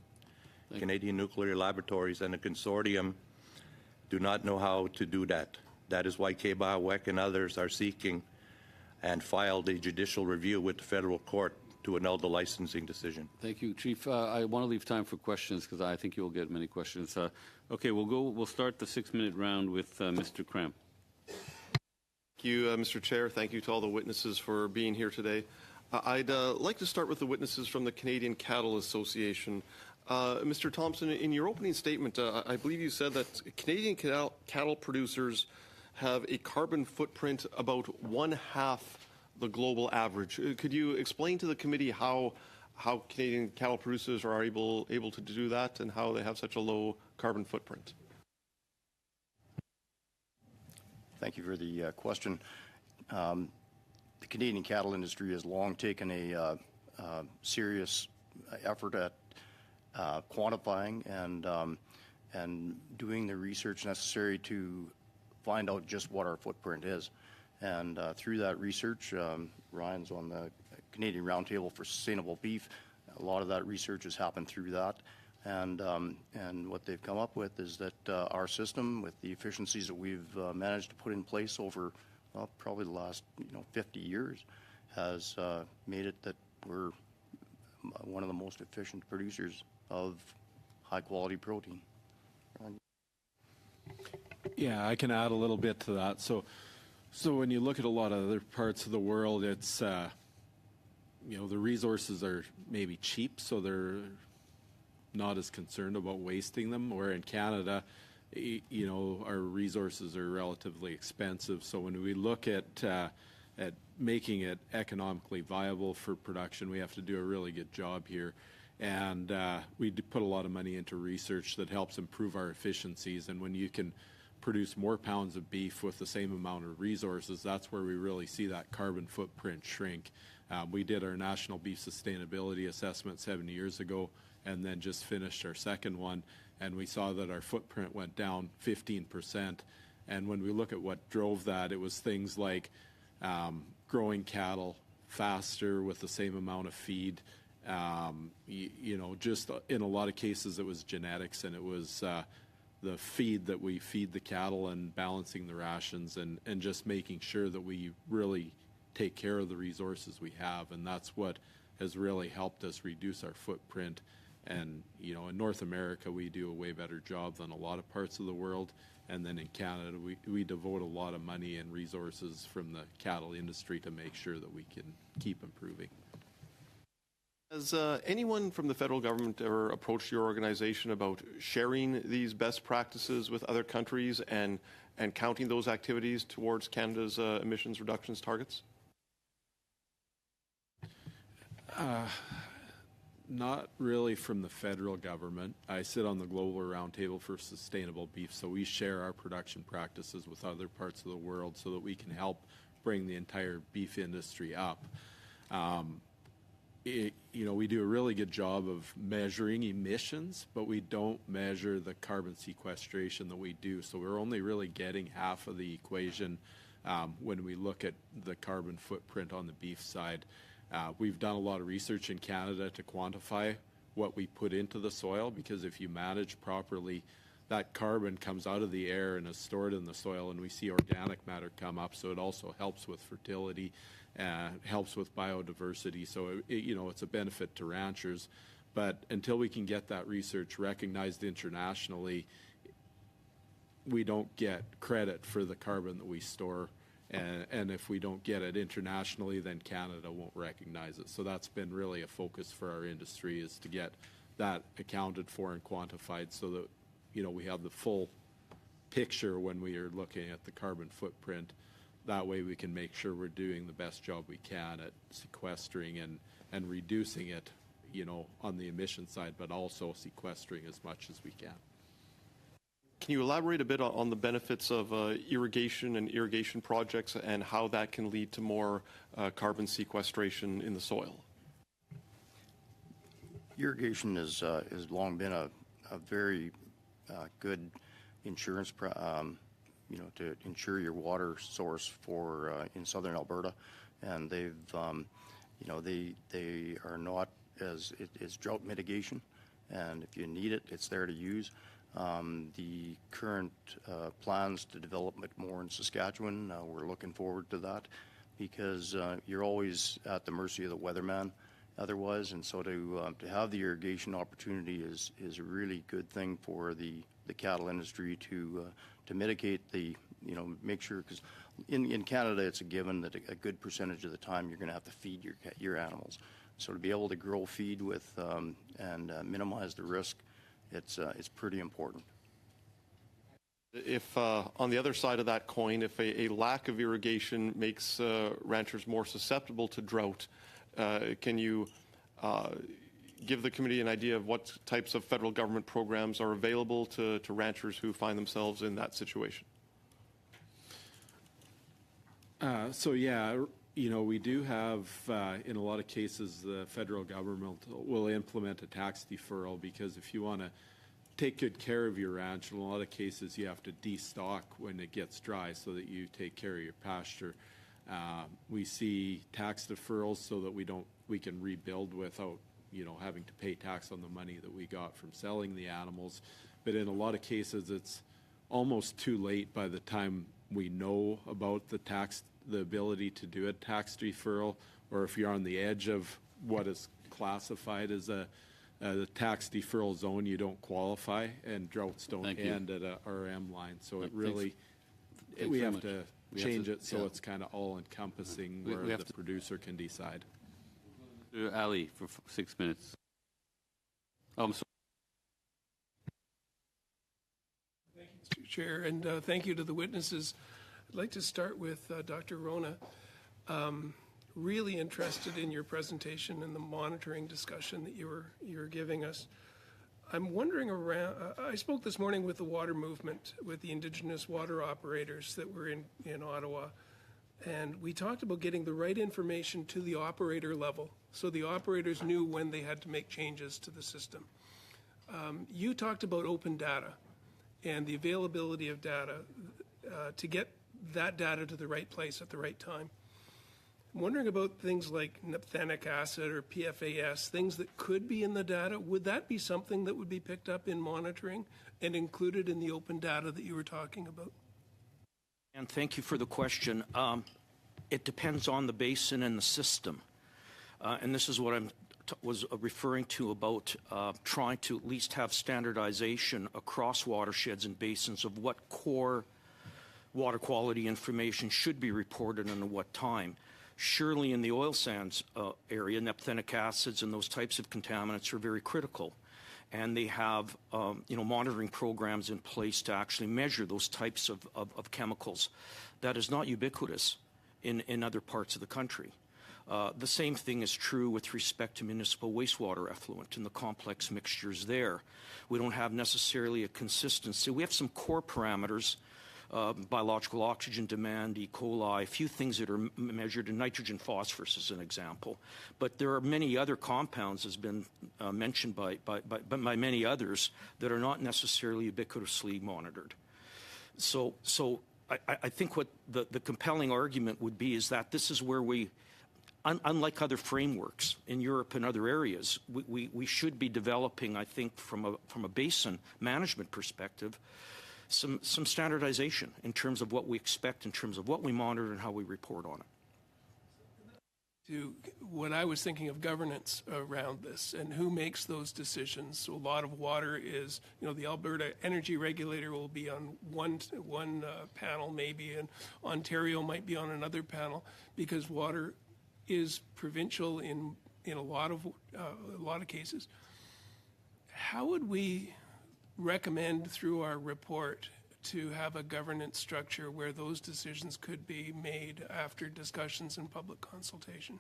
Canadian Nuclear Laboratories and the consortium do not know how to do that. That is why Quebec and others are seeking and filed a judicial review with the federal court to annul the licensing decision. Thank you, Chief. I want to leave time for questions because I think you'll get many questions. Okay, we'll start the 6-minute round with Mr. Cram. Thank you, Mr. Chair. Thank you to all the witnesses for being here today. I'd like to start with the witnesses from the Canadian Cattle Association. Mr. Thompson, in your opening statement, I believe you said that Canadian cattle producers have a carbon footprint about 1/2 the global average. Could you explain to the committee how Canadian cattle producers are able to do that and how they have such a low carbon footprint? Thank you for the question. The Canadian cattle industry has long taken a serious effort at quantifying and doing the research necessary to find out just what our footprint is. And through that research, Ryan's on the Canadian Roundtable for Sustainable Beef. A lot of that research has happened through that. And what they've come up with is that our system, with the efficiencies that we've managed to put in place over probably the last 50 years, has made it that we're one of the most efficient producers of high-quality protein. Yeah, I can add a little bit to that. So when you look at a lot of other parts of the world, it's the resources are maybe cheap, so they're not as concerned about wasting them. Where in Canada, our resources are relatively expensive. So when we look at at making it economically viable for production. We have to do a really good job here. And we put a lot of money into research that helps improve our efficiencies. And when you can produce more pounds of beef with the same amount of resources, that's where we really see that carbon footprint shrink. We did our National Beef Sustainability Assessment 7 years ago and then just finished our second one, and we saw that our footprint went down 15%. And when we look at what drove that, it was things like growing cattle faster with the same amount of feed. You know, just in a lot of cases it was genetics, and it was the feed that we feed the cattle and balancing the rations and just making sure that we really take care of the resources we have. And that's what has really helped us reduce our footprint. And, you know, in North America, we do a way better job than a lot of parts of the world. And then in Canada, we devote a lot of money and resources from the cattle industry to make sure that we can keep improving. Has anyone from the federal government ever approached your organization about sharing these best practices with other countries and counting those activities towards Canada's emissions reductions targets? Not really from the federal government. I sit on the Global Roundtable for Sustainable Beef, so we share our production practices with other parts of the world so that we can help bring the entire beef industry up. You know, we do a really good job of measuring emissions, but we don't measure the carbon sequestration that we do. So we're only really getting half of the equation when we look at the carbon footprint on the beef side. We've done a lot of research in Canada to quantify what we put into the soil, because if you manage properly, that carbon comes out of the air and is stored in the soil, and we see organic matter come up. So it also helps with fertility, helps with biodiversity. So, you know, it's a benefit to ranchers. But until we can get that research recognized internationally, we don't get credit for the carbon that we store. And if we don't get it internationally, then Canada won't recognize it. So that's been really a focus for our industry, is to get that accounted for and quantified so that, you know, we have the full picture when we are looking at the carbon footprint. That way we can make sure we're doing the best job we can at sequestering and reducing it, you know, on the emission side, but also sequestering as much as we can. Can you elaborate a bit on the benefits of irrigation and irrigation projects and how that can lead to more carbon sequestration in the soil? Irrigation has long been a very good insurance, you know, to ensure your water source for in southern Alberta, and they've, you know, they are not as it's drought mitigation, and if you need it, it's there to use. The current plans to develop it more in Saskatchewan, we're looking forward to that, because you're always at the mercy of the weatherman otherwise, and so to have the irrigation opportunity is a really good thing for the cattle industry to mitigate the, you know, make sure, because in Canada it's a given that a good percentage of the time you're going to have to feed your animals. So to be able to grow feed with and minimize the risk, it's pretty important. If on the other side of that coin, if a lack of irrigation makes ranchers more susceptible to drought, can you give the committee an idea of what types of federal government programs are available to ranchers who find themselves in that situation? So yeah, you know, we do have, in a lot of cases, the federal government will implement a tax deferral, because if you want to take good care of your ranch, in a lot of cases you have to destock when it gets dry so that you take care of your pasture. We see tax deferrals so that we can rebuild without, you know, having to pay tax on the money that we got from selling the animals. But in a lot of cases, it's almost too late by the time we know about the ability to do a tax deferral, or if you're on the edge of what is classified as a tax deferral zone, you don't qualify, and droughts don't end at a RM line. So it really, we have to change it so it's kind of all-encompassing, where the producer can decide. Ali, for 6 minutes. Oh, I'm sorry. Thank you, Mr. Chair, and thank you to the witnesses. I'd like to start with Dr. Rona. Really interested in your presentation and the monitoring discussion that you were giving us. I'm wondering around, I spoke this morning with the water movement, with the Indigenous water operators that were in Ottawa, and we talked about getting the right information to the operator level so the operators knew when they had to make changes to the system. You talked about open data and the availability of data to get that data to the right place at the right time. I'm wondering about things like naphthenic acid or PFAS, things that could be in the data. Would that be something that would be picked up in monitoring and included in the open data that you were talking about? And thank you for the question. It depends on the basin and the system. And this is what I was referring to about trying to at least have standardization across watersheds and basins of what core water quality information should be reported and at what time. Surely in the oil sands area, naphthenic acids and those types of contaminants are very critical. And they have monitoring programs in place to actually measure those types of chemicals. That is not ubiquitous in other parts of the country. The same thing is true with respect to municipal wastewater effluent and the complex mixtures there. We don't have necessarily a consistency. We have some core parameters, biological oxygen demand, E. coli, a few things that are measured in nitrogen, phosphorus as an example. But there are many other compounds, as been mentioned by many others, that are not necessarily ubiquitously monitored. So I think what the compelling argument would be is that this is where we, unlike other frameworks in Europe and other areas, we should be developing, I think, from a basin management perspective, some standardization in terms of what we expect, in terms of what we monitor and how we report on it. To what I was thinking of governance around this and who makes those decisions. So a lot of water is, the Alberta Energy Regulator will be on one panel maybe, and Ontario might be on another panel because water is provincial in a lot of cases. How would we recommend through our report to have a governance structure where those decisions could be made after discussions and public consultation?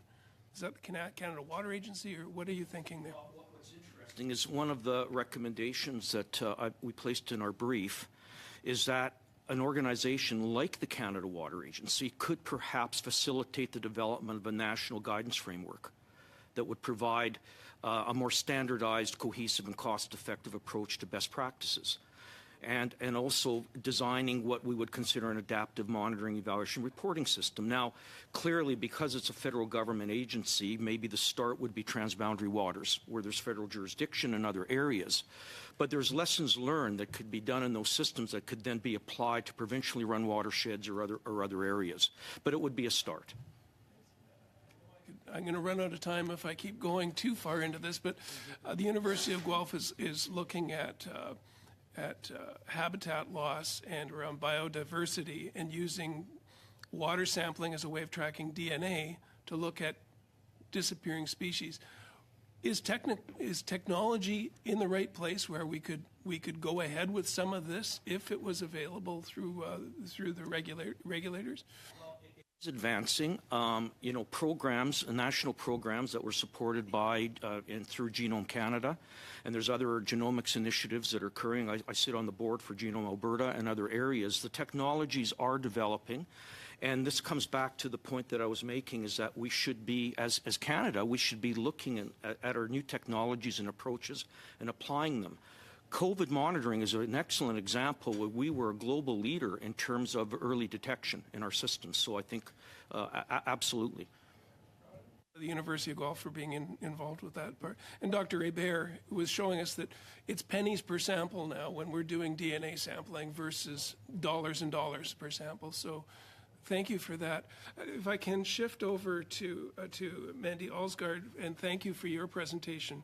Is that the Canada Water Agency, or what are you thinking there? What's interesting is one of the recommendations that we placed in our brief is that an organization like the Canada Water Agency could perhaps facilitate the development of a national guidance framework that would provide a more standardized, cohesive, and cost-effective approach to best practices, and also designing what we would consider an adaptive monitoring, evaluation, reporting system. Now, clearly, because it's a federal government agency, maybe the start would be transboundary waters, where there's federal jurisdiction in other areas. But there's lessons learned that could be done in those systems that could then be applied to provincially run watersheds or other areas. But it would be a start. I'm going to run out of time if I keep going too far into this, but the University of Guelph is looking at habitat loss and around biodiversity and using water sampling as a way of tracking DNA to look at disappearing species. Is technology in the right place where we could go ahead with some of this if it was available through the regulators? It's advancing. Programs, national programs that were supported by and through Genome Canada, and there's other genomics initiatives that are occurring. I sit on the board for Genome Alberta and other areas. The technologies are developing, and this comes back to the point that I was making, is that we should be, as Canada, we should be looking at our new technologies and approaches and applying them. COVID monitoring is an excellent example where we were a global leader in terms of early detection in our systems. So I think absolutely. The University of Guelph for being involved with that part. And Dr. Hebert was showing us that it's pennies per sample now when we're doing DNA sampling versus dollars and dollars per sample. So thank you for that. If I can shift over to Mandy Alsgaard, and thank you for your presentation.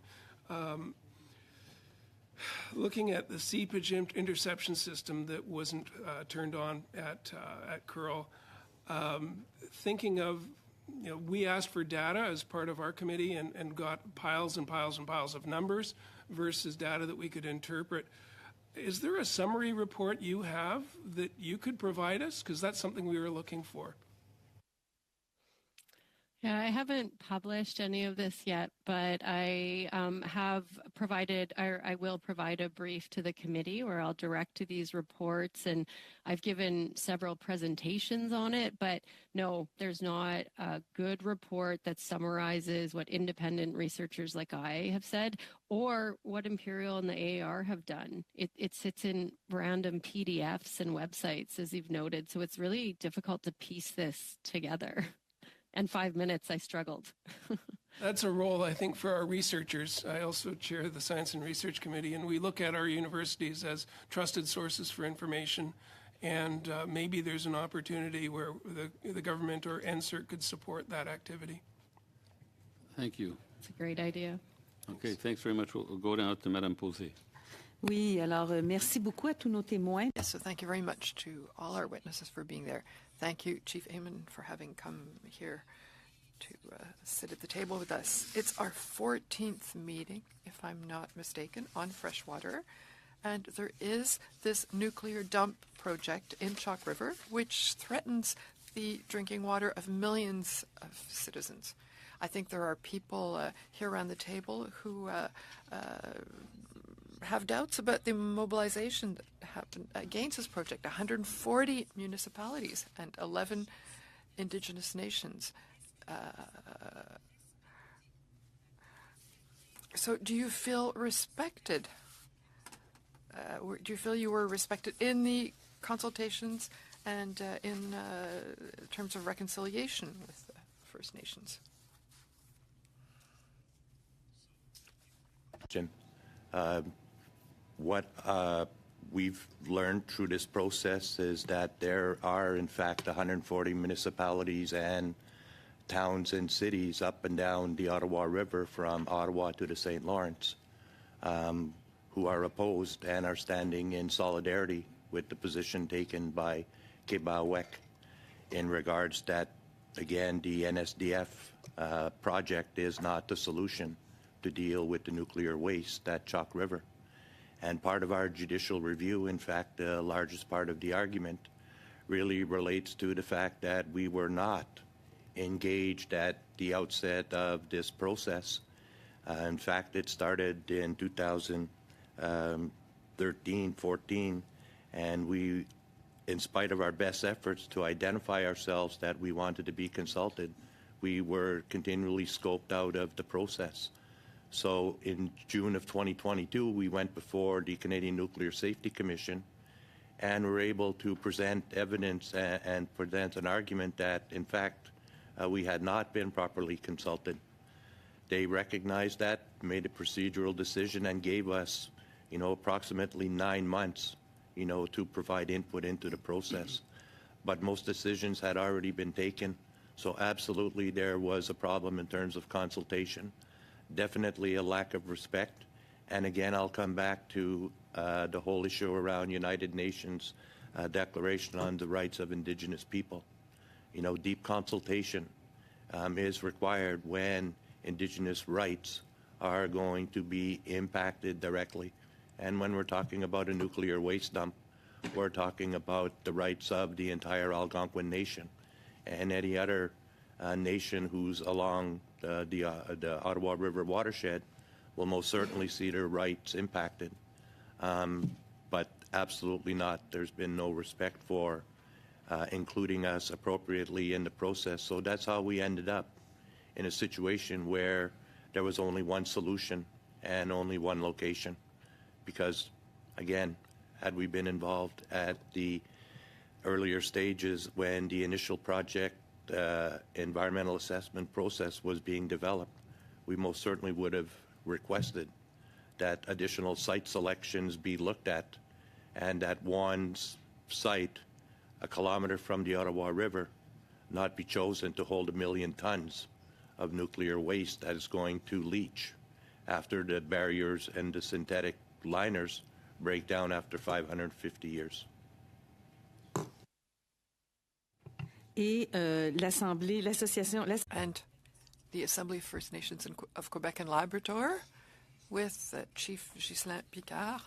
Looking at the seepage interception system that wasn't turned on at Curl, thinking of, we asked for data as part of our committee and got piles and piles and piles of numbers versus data that we could interpret. Is there a summary report you have that you could provide us? Because that's something we were looking for. Yeah, I haven't published any of this yet, but I have provided, or I will provide a brief to the committee where I'll direct to these reports, and I've given several presentations on it, but no, there's not a good report that summarizes what independent researchers like I have said or what Imperial and the AAR have done. It sits in random PDFs and websites, as you've noted, so it's really difficult to piece this together. And 5 minutes, I struggled. That's a role, I think, for our researchers. I also chair the Science and Research Committee, and we look at our universities as trusted sources for information. And maybe there's an opportunity where the government or NSERC could support that activity. Thank you. It's a great idea. Okay, thanks very much. We'll go down to Madame Posey. Oui, alors merci beaucoup à tous nos témoins. Yes, so thank you very much to all our witnesses for being there. Thank you, Chief Amon, for having come here to sit at the table with us. It's our 14th meeting, if I'm not mistaken, on freshwater. And there is this nuclear dump project in Chalk River, which threatens the drinking water of millions of citizens. I think there are people here around the table who have doubts about the mobilization that happened against this project. 140 municipalities and 11 Indigenous nations. So do you feel respected? Do you feel you were respected in the consultations and in terms of reconciliation with the First Nations? Jim, what we've learned through this process is that there are, in fact, 140 municipalities and towns and cities up and down the Ottawa River from Ottawa to the St. Lawrence who are opposed and are standing in solidarity with the position taken by Quebec in regards that, again, the NSDF project is not the solution to deal with the nuclear waste at Chalk River. And part of our judicial review, in fact, the largest part of the argument really relates to the fact that we were not engaged at the outset of this process. In fact, it started in 2013, 14, and we, in spite of our best efforts to identify ourselves that we wanted to be consulted, we were continually scoped out of the process. So in June of 2022, we went before the Canadian Nuclear Safety Commission and were able to present evidence and present an argument that, in fact, we had not been properly consulted. They recognized that, made a procedural decision, and gave us, approximately 9 months, to provide input into the process. But most decisions had already been taken, so absolutely there was a problem in terms of consultation. Definitely a lack of respect. And again, I'll come back to the whole issue around United Nations Declaration on the Rights of Indigenous People. Deep consultation is required when Indigenous rights are going to be impacted directly. And when we're talking about a nuclear waste dump, we're talking about the rights of the entire Algonquin Nation and any other nation who's along the Ottawa River watershed will most certainly see their rights impacted. But absolutely not. There's been no respect for including us appropriately in the process. So that's how we ended up in a situation where there was only one solution and only one location. Because, again, had we been involved at the earlier stages when the initial project environmental assessment process was being developed, we most certainly would have requested that additional site selections be looked at and that one site a kilometer from the Ottawa River not be chosen to hold 1 million tons of nuclear waste that is going to leach after the barriers and the synthetic liners break down after 550 years. Et l'Assemblée, l'association... And the Assembly of First Nations of Quebec and Labrador with Chief Ghislain Picard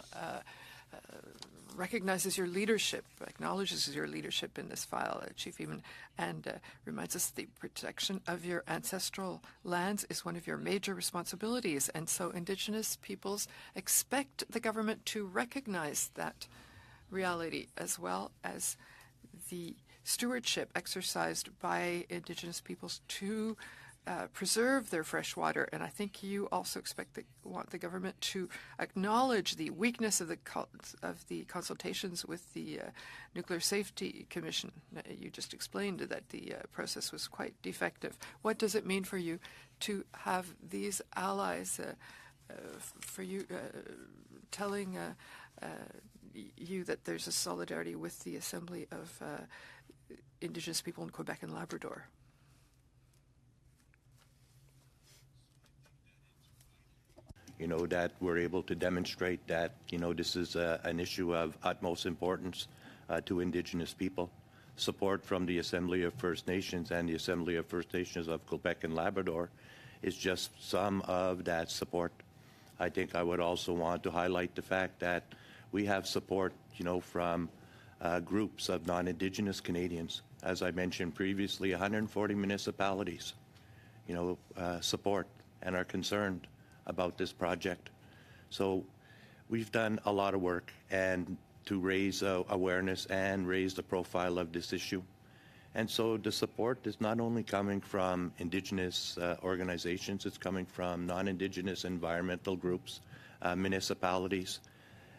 recognizes your leadership, acknowledges your leadership in this file, Chief Eamon, and reminds us the protection of your ancestral lands is one of your major responsibilities. And so Indigenous peoples expect the government to recognize that reality, as well as the stewardship exercised by Indigenous peoples to preserve their fresh water. And I think you also want the government to acknowledge the weakness of the consultations with the Nuclear Safety Commission. You just explained that the process was quite defective. What does it mean for you to have these allies, for you telling you that there's a solidarity with the Assembly of Indigenous people in Quebec and Labrador? That we're able to demonstrate that, this is an issue of utmost importance to Indigenous people. Support from the Assembly of First Nations and the Assembly of First Nations of Quebec and Labrador is just some of that support. I think I would also want to highlight the fact that we have support, from groups of non-Indigenous Canadians. As I mentioned previously, 140 municipalities, support and are concerned about this project. So we've done a lot of work and to raise awareness and raise the profile of this issue. And so the support is not only coming from Indigenous organizations, it's coming from non-Indigenous environmental groups, municipalities.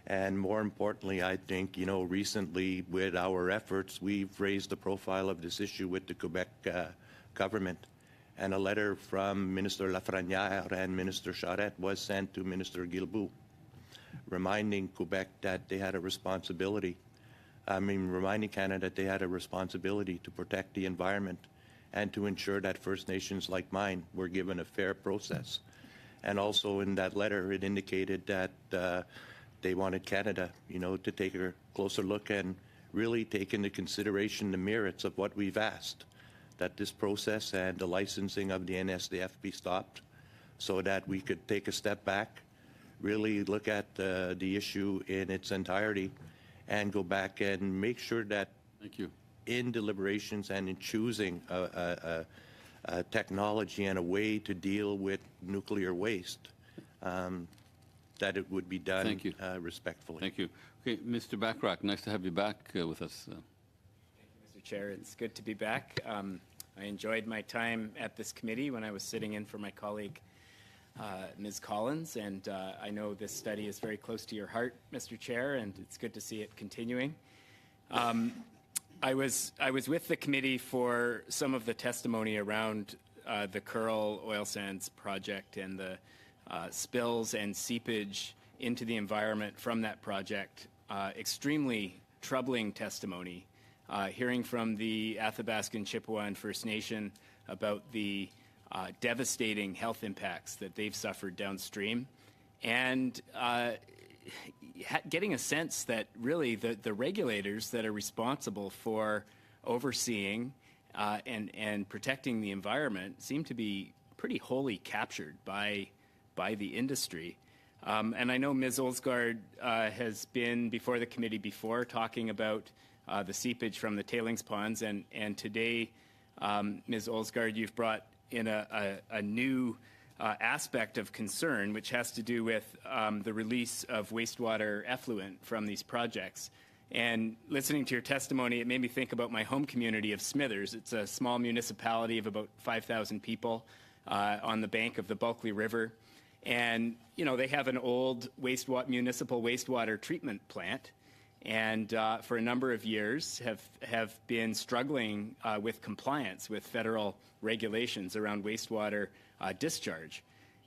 And more importantly, I think, recently with our efforts, we've raised the profile of this issue with the Quebec government. And a letter from Minister Lafrenière and Minister Charette was sent to Minister Guilbeault, reminding Quebec that they had a responsibility, reminding Canada that they had a responsibility to protect the environment and to ensure that First Nations like mine were given a fair process. And also in that letter, it indicated that they wanted Canada, to take a closer look and really take into consideration the merits of what we've asked, that this process and the licensing of the NSDF be stopped so that we could take a step back, really look at the issue in its entirety and go back and make sure that in deliberations and in choosing a technology and a way to deal with nuclear waste, that it would be done respectfully. Thank you. Okay, Mr. Bachrach, nice to have you back with us. Thank you, Mr. Chair. It's good to be back. I enjoyed my time at this committee when I was sitting in for my colleague, Ms. Collins, and I know this study is very close to your heart, Mr. Chair, and it's good to see it continuing. I was with the committee for some of the testimony around the Kearl oil sands project and the spills and seepage into the environment from that project. Extremely troubling testimony. Hearing from the Athabascan Chippewa and First Nation about the devastating health impacts that they've suffered downstream, and getting a sense that really the regulators that are responsible for overseeing and protecting the environment seem to be pretty wholly captured by the industry. And I know Ms. Olsgaard has been before the committee before talking about the seepage from the tailings ponds, and today, Ms. Olsgaard, you've brought in a new aspect of concern, which has to do with the release of wastewater effluent from these projects. And listening to your testimony, it made me think about my home community of Smithers. It's a small municipality of about 5,000 people on the bank of the Bulkley River. And, they have an old municipal wastewater treatment plant, and for a number of years have been struggling with compliance with federal regulations around wastewater discharge.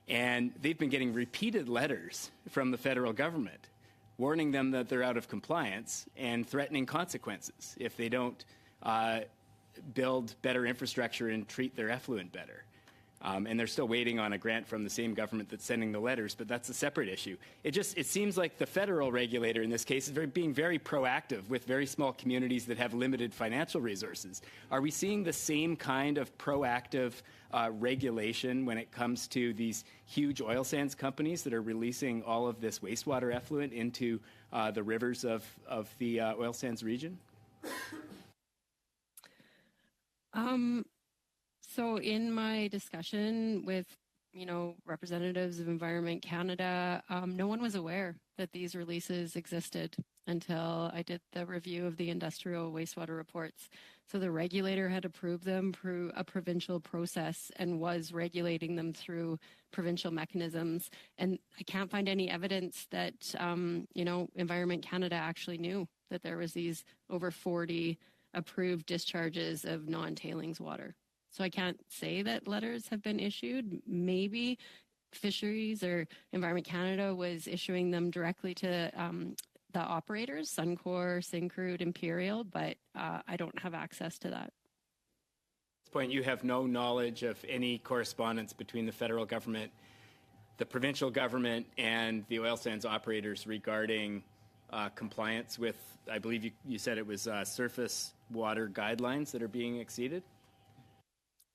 And they've been getting repeated letters from the federal government warning them that they're out of compliance and threatening consequences if they don't build better infrastructure and treat their effluent better. And they're still waiting on a grant from the same government that's sending the letters, but that's a separate issue. It seems like the federal regulator in this case is being very proactive with very small communities that have limited financial resources. Are we seeing the same kind of proactive regulation when it comes to these huge oil sands companies that are releasing all of this wastewater effluent into the rivers of the oil sands region? So in my discussion with, representatives of Environment Canada, no one was aware that these releases existed until I did the review of the industrial wastewater reports. So the regulator had approved them through a provincial process and was regulating them through provincial mechanisms. And I can't find any evidence that, Environment Canada actually knew that there was these over 40 approved discharges of non-tailings water. So I can't say that letters have been issued. Maybe Fisheries or Environment Canada was issuing them directly to the operators, Suncor, Syncrude, Imperial, but I don't have access to that. At this point, you have no knowledge of any correspondence between the federal government, the provincial government, and the oil sands operators regarding compliance with, I believe you said it was surface water guidelines that are being exceeded?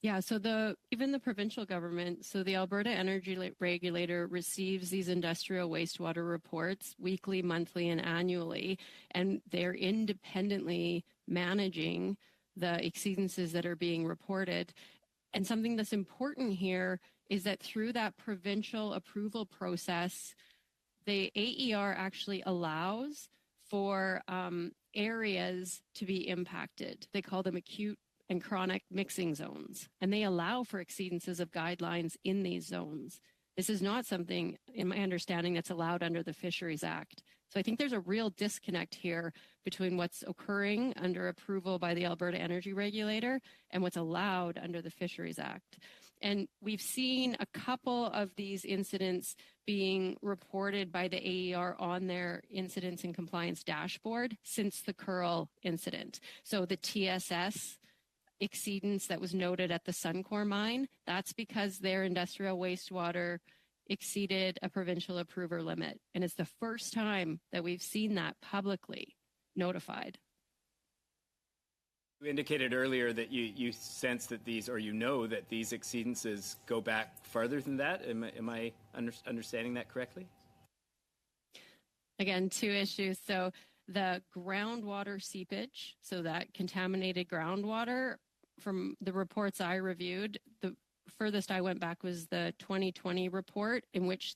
Yeah, so even the provincial government, so the Alberta Energy Regulator receives these industrial wastewater reports weekly, monthly, and annually, and they're independently managing the exceedances that are being reported. And something that's important here is that through that provincial approval process, the AER actually allows for areas to be impacted. They call them acute and chronic mixing zones, and they allow for exceedances of guidelines in these zones. This is not something, in my understanding, that's allowed under the Fisheries Act. So I think there's a real disconnect here between what's occurring under approval by the Alberta Energy Regulator and what's allowed under the Fisheries Act. And we've seen a couple of these incidents being reported by the AER on their incidents and compliance dashboard since the Curl incident. So the TSS exceedance that was noted at the Suncor mine, that's because their industrial wastewater exceeded a provincial approver limit. And it's the first time that we've seen that publicly notified. You indicated earlier that you sense that these, or that these exceedances go back farther than that. Am I understanding that correctly? Again, two issues. So the groundwater seepage, so that contaminated groundwater, from the reports I reviewed, the furthest I went back was the 2020 report, in which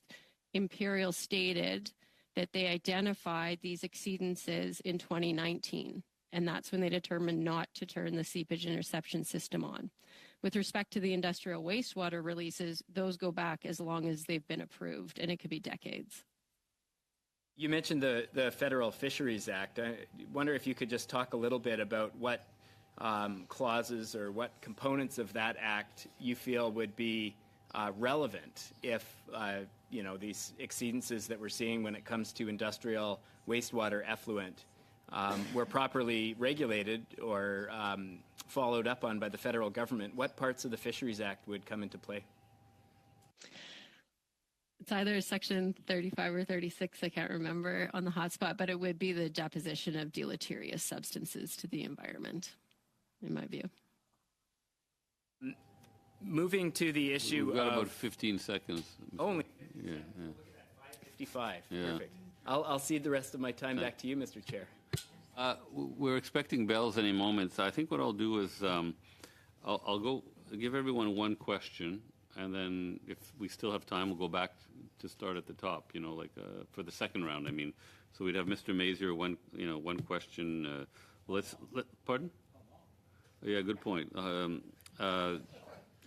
Imperial stated that they identified these exceedances in 2019. And that's when they determined not to turn the seepage interception system on. With respect to the industrial wastewater releases, those go back as long as they've been approved, and it could be decades. You mentioned the Federal Fisheries Act. I wonder if you could just talk a little bit about what clauses or what components of that act you feel would be relevant if these exceedances that we're seeing when it comes to industrial wastewater effluent were properly regulated or followed up on by the federal government. What parts of the Fisheries Act would come into play? It's either Section 35 or 36, I can't remember, on the hotspot, but it would be the deposition of deleterious substances to the environment, in my view. Moving to the issue We've got about 15 seconds. Only? Yeah. 55. Yeah. Perfect. I'll cede the rest of my time back to you, Mr. Chair. We're expecting bells any moment. So I think what I'll do is I'll go give everyone one question, and then if we still have time, we'll go back to start at the top. For the second round. I mean, so we'd have Mr. Mazier one question. Pardon? Yeah, good point. Why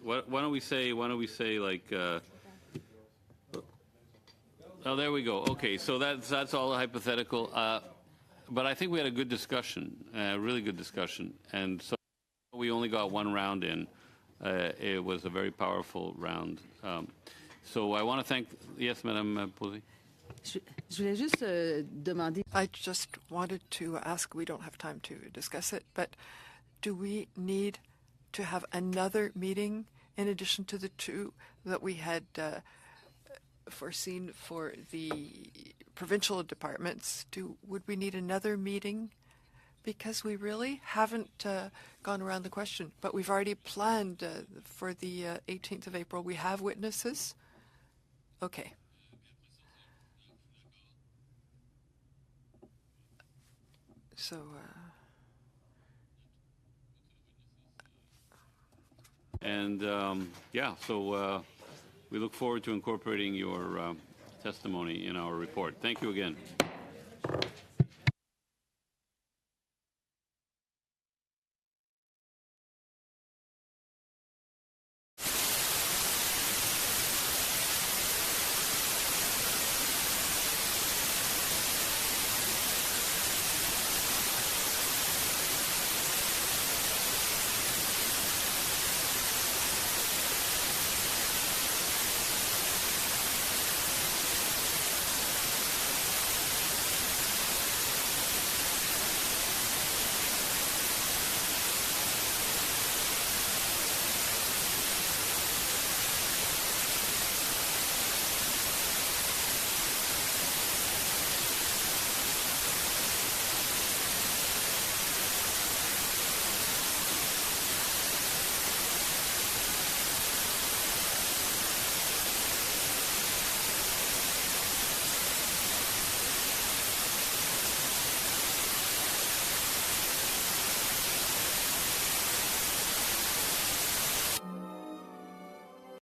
don't we say like? Oh, there we go. Okay, so that's all hypothetical. But I think we had a good discussion, really good discussion, and so we only got one round in. It was a very powerful round. So I want to thank. Yes, Madame Posey. I just wanted to ask, we don't have time to discuss it, but do we need to have another meeting in addition to the 2 that we had foreseen for the provincial departments? Would we need another meeting? Because we really haven't gone around the question, but we've already planned for the 18th of April. We have witnesses. Okay. So, so we look forward to incorporating your testimony in our report. Thank you again.